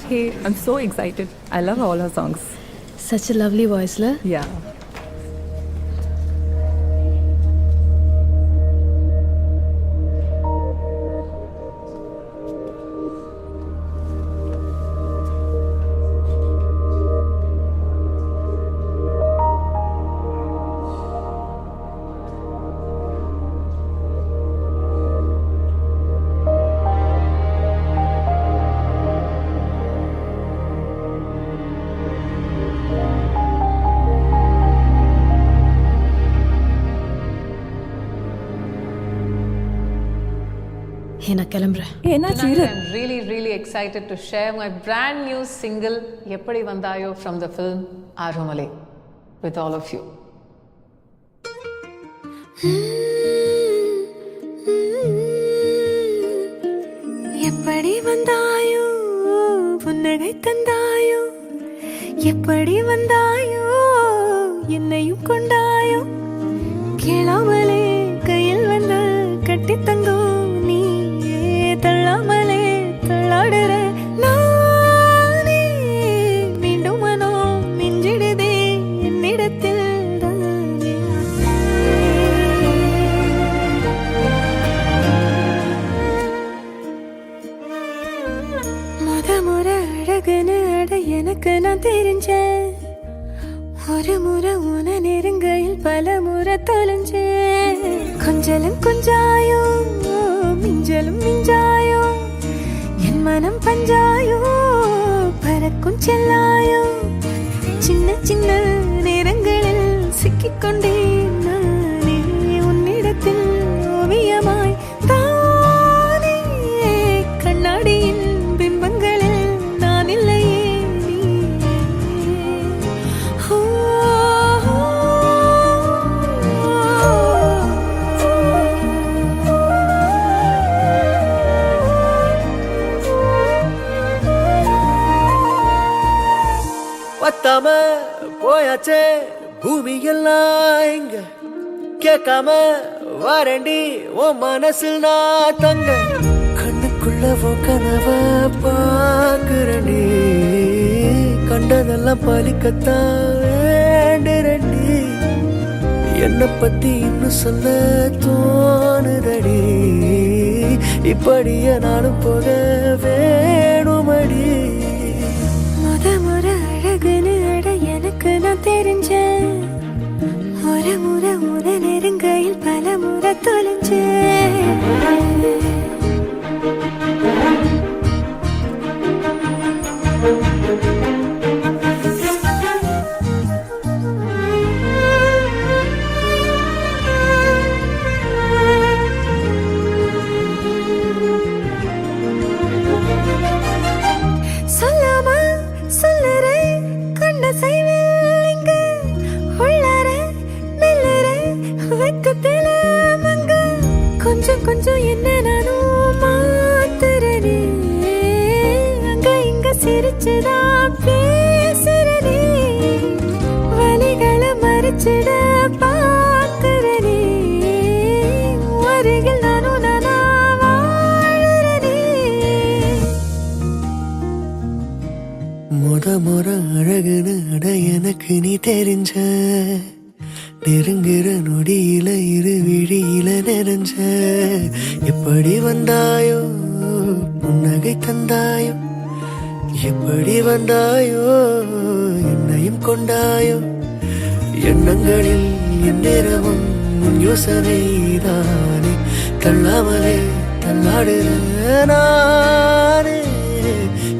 S11: Hey, I'm so excited. I love all her songs.
S12: Such a lovely voice, la.
S11: Yeah.
S12: நான் கிளம்புறேன்.
S8: Tonight, I'm really, really excited to share my brand new single, Eppadi Vandayo, from the film Arumale, with all of you.
S4: எப்படி வந்தாயோ புன்னகை தந்தாயோ எப்படி வந்தாயோ என்னையும் கொண்டாயோ கேளாமலே கையில் வந்து கட்டி தங்கோ நீயே தள்ளாமலே தள்ளாடுற நானே மீண்டும் மனோ மிஞ்சிடுதே என்னிடத்தில் தானே. முறை அழகுன்னு அட எனக்கு நான் தெரிஞ்சேன் ஒரு முறை உன நெருங்கையில் பல முறை தொலைஞ்சேன் கொஞ்சலும் கொஞ்சாயோ மிஞ்சலும் மிஞ்சாயோ என் மனம் பஞ்சாயோ பறக்கும் செல்லாயோ சின்ன சின்ன நேரங்களில் சிக்கிக்கொண்டேன் நானே உன்னிடத்தில் ஓவியமாய் தானே கண்ணாடியின் பிம்பங்களில் நான் இல்லையே
S9: பத்தாம போயாச்சே பூமி எல்லாம் இங்க கேட்காம வாரண்டி உன் மனசில் நான் தங்க கண்ணுக்குள்ள உன் கனவ பாக்குறண்டி கண்டதெல்லாம் பலிக்கத்தான் வேண்டுறண்டி என்னை பத்தி இன்னும் சொல்ல தோணுதடி இப்படியே நானும் போக வேணுமடி
S4: முறை அழகுன்னு அட எனக்கு நான் தெரிஞ்சேன் ஒரு முறை உன நெருங்கையில் பல முறை தொலைஞ்சேன் சொல்லாம சொல்லறே கண்ண செய்வேங்க உள்ளார மெல்லற வெக்கத்தில மங்க கொஞ்சம் கொஞ்சம் என்ன நானும் மாத்துறனே அங்க இங்க சிரிச்சுதா பேசுறனே வலிகளை மறைச்சிட பாக்குறனே அருகில் நானும் நானா வாழறனே
S9: முறை அழகுன்னு அட எனக்கு நீ தெரிஞ்ச நெருங்குற நொடியில இரு விழியில நிறைஞ்ச எப்படி வந்தாயோ புன்னகை தந்தாயோ எப்படி வந்தாயோ என்னையும் கொண்டாயோ எண்ணங்களில் எந்நேரமும் உன் யோசனை தானே தள்ளாமலே தள்ளாடுற நானே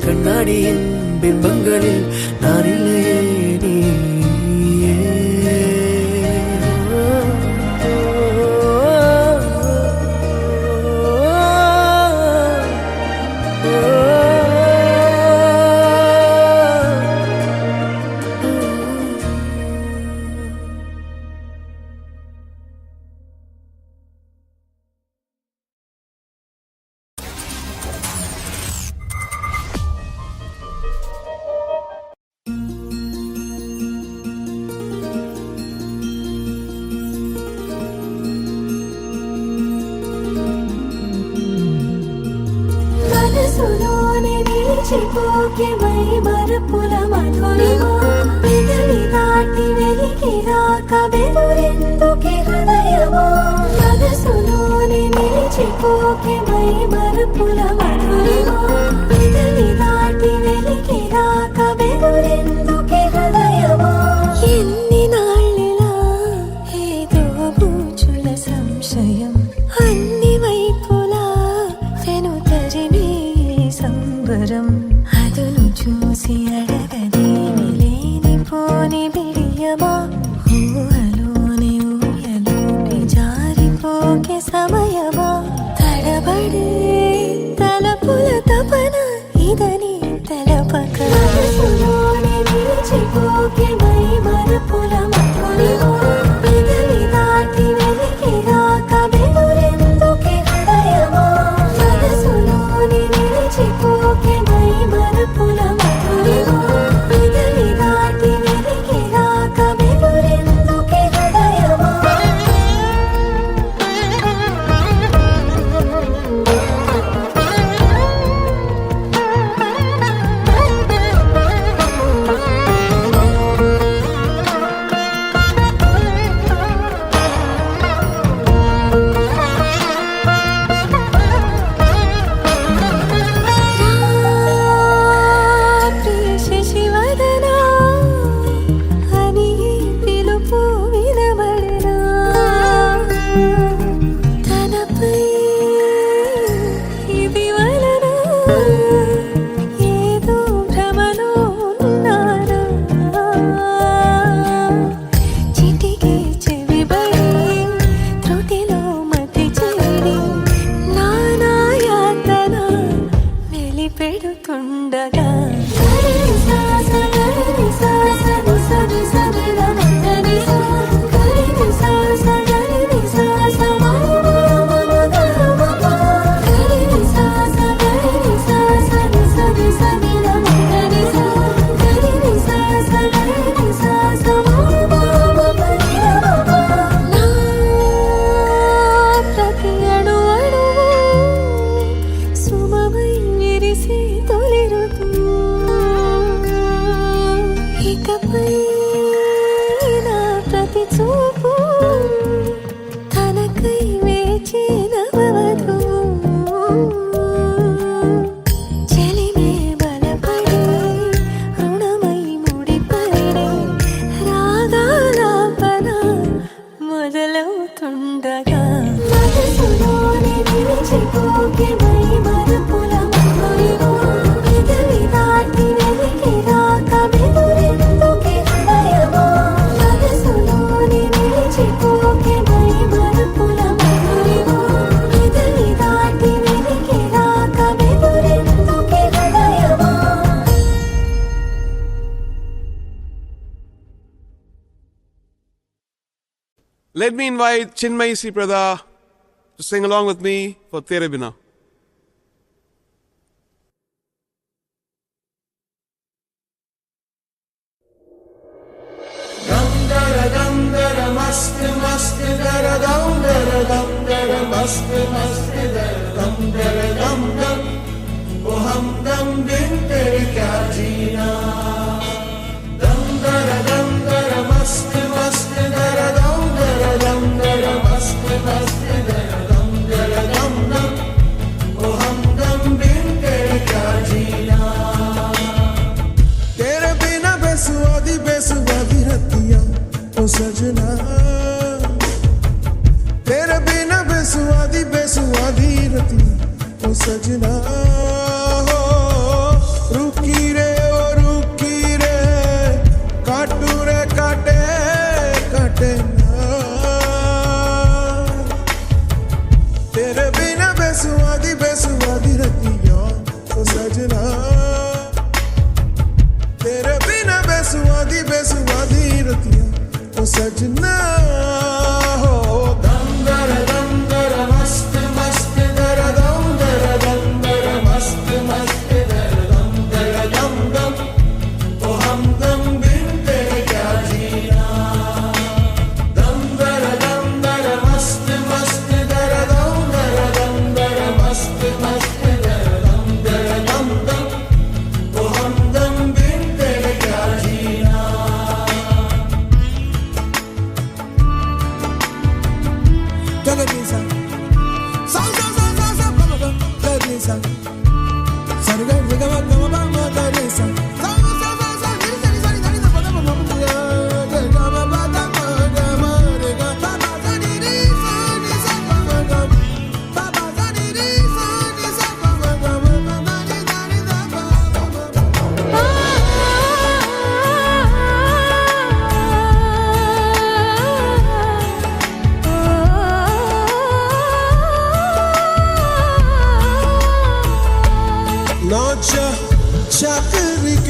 S9: கண்ணாடியின் பிம்பங்களில் நான் இல்லையே நீயே.
S4: నిలిచిపోకే మై మరపుల మధురిమా పెదవి దాటి వెలికి రాక బెదురెందుకే హృదయమా మనసులోని నిలిచిపోకే మై మరపుల మధురిమా పెదవి దాటి వెలికి రాక బెదురెందుకే హృదయమా ఎన్ని నాళ్ళిలా ఏదో బూచుల సంశయం అన్ని వైపులా తెను తరిమే సంబరం అదును చూసి అడగదేమి లేనిపోని బిడియమా ఊహలోని ఊయలోకి జారిపోకే సమయమా తడబడే తలపుల తపన ఇదని తెలపక మనసులోని నిలిచిపోకే మై మరపుల మధురిమా పెదవి దాటి వెలికి రాక బెదురెందుకే హృదయమా మనసులోని నిలిచిపోకే మై మరపుల మధురిమా పెదవి దాటి వెలికి రాక బెదురెందుకే హృదయమా శశివదనా అని పిలుపు వినబడనా తనపై ఇది వలన ఏదో భ్రమలో ఉన్నారా చిటికి చెవిబడి త్రుటిలో మతి చేరి నానాయాతన వెలిపెడుతుండగా ప్రతి అణు అణువు సుమమై విరిసే తొలి ఋతువు ఇకపై నా ప్రతి చూపు తనకై వేచి నవవధువు చెలిమే బలపడి రుణమై ముడిపడి రాగాలాపన మొదలవుతుండగా మనసులోని నిలిచిపోకే మై మరపుల మధురిమా పెదవి దాటి వెలికి రాక బెదురెందుకే హృదయమా మనసులోని నిలిచిపోకే మై మరపుల మధురిమా పెదవి దాటి వెలికి రాక బెదురెందుకే హృదయమా
S10: Let me invite Chinmay C. Pradha to sing along with me for Tere Bina.
S7: मस्त मस्त दर दम दर मस्त मस्त दर दम दम वो हम दम बिन तेरे क्या जीना दम दर मस्त मस्त दर दम दर मस्त मस्त दर दम वो हम दम बिन तेरे क्या जीना तेरे बिना बेसुआदी बेसुआदी रतिया ओ सजना तेरे बिना बेसुआदी बेसुआदी रतिया ओ सजना रुकी रे ओ रुकी रे काटू रे काटे काटे ना तेरे बिना बेसुआदी बेसुआदी रतिया ओ सजना तेरे बिना बेसुआदी बेसुआदी रतिया ओ सजना हो दम दर मस्त मस्त दर दम मस्त मस्त दर दम ओ हम दम बिन तेरे क्या जीना दम दर मस्त मस्त दर दम मस्त मस्त दर दम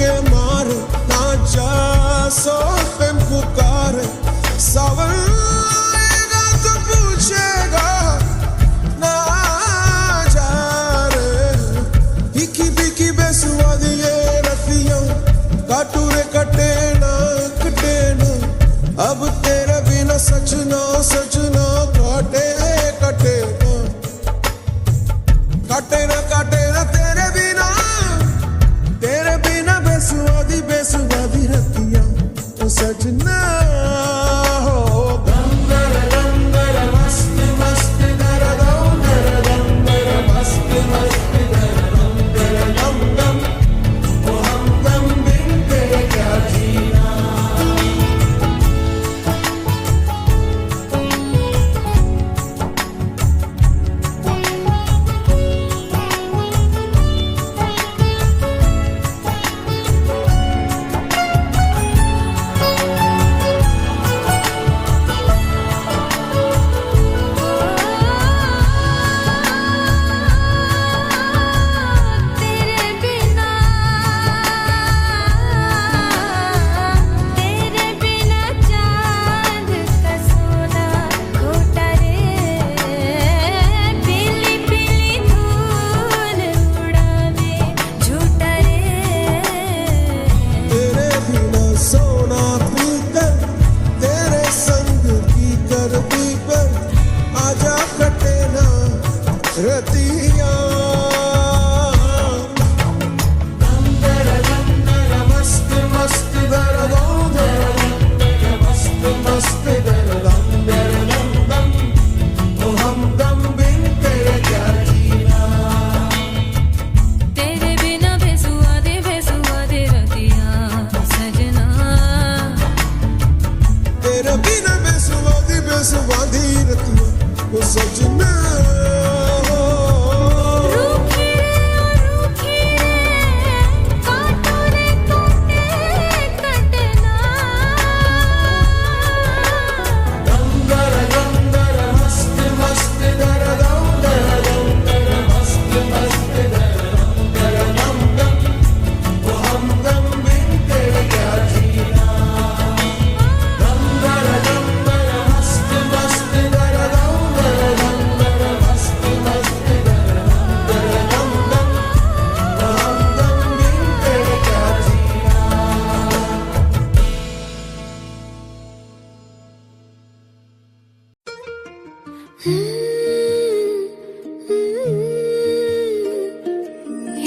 S7: के मारे नाचा सोफे पुकारे सवरेगा तो पूछेगा ना जा रे फीकी फीकी बेसुवादी ये रतियां काटूरे कटे ना अब तेरे बिना सजना काटे ना तेरे बिना बेसुवादी रतियां तो सजना हो गम दर मस्त मस्त दर मस्त मस्त दर गम गम ओ हमदम बिन तेरे क्या जीना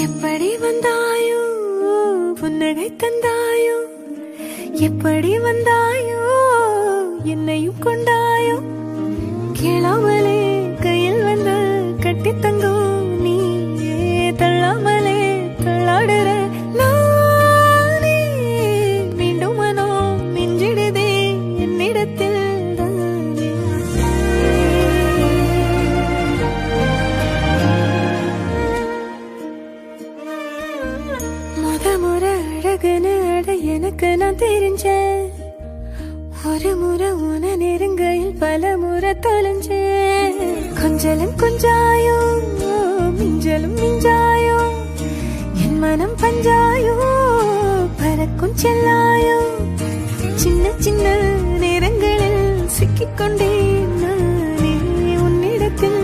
S4: எப்படி வந்தாயோ புன்னகை தந்தாயோ எப்படி வந்தாயோ என்னையும் கொண்டாயோ கேளாமலே கையில் வந்து கட்டி தங்கும் நீ தள்ளாமலே தள்ளாடுற நானே மீண்டும் மனோ மிஞ்சிடுதே என்னிடத்தில் எனக்கு நான் தெரிஞ்சேன் ஒரு முறை உன நெருங்கையில் பல முறை தொலைஞ்சேன் கொஞ்சலும் கொஞ்சாயோ மிஞ்சலும் மிஞ்சாயோ என் மனம் பஞ்சாயோ பறக்கும் செல்லாயோ சின்ன சின்ன நேரங்களில் சிக்கிக்கொண்டேன் நானே உன்னிடத்தில்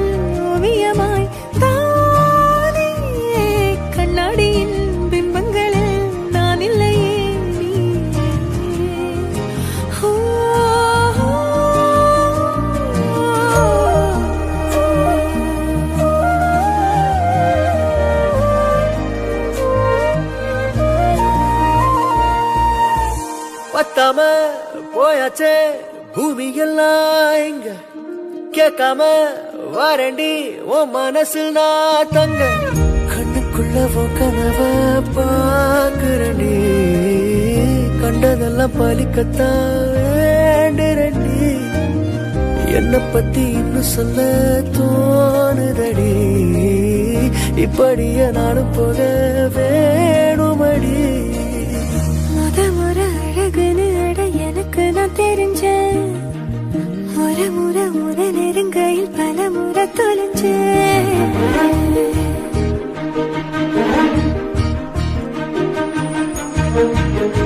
S4: ஓவியமாய் தானே கண்ணாடியின் பிம்பங்களில் நான் இல்லையே
S13: பத்தாம போயாச்சே பூமி எல்லாம் இங்க கேட்காம வாரண்டி உன் மனசில் நான் தங்க கண்ணுக்குள்ள கனவ பாக்குறண்டி கண்டதெல்லாம் பலிக்கத்தான் வேண்டுறண்டி என்ன பத்தி இன்னும் சொல்ல தோணுதடி இப்படியே நானும் போக வேணுமடி
S4: எனக்கு நான் தெரிஞ்சேன் ஒரு முறை உன நெருங்கையில் பல முறை தொலைஞ்சேன்
S13: ஆ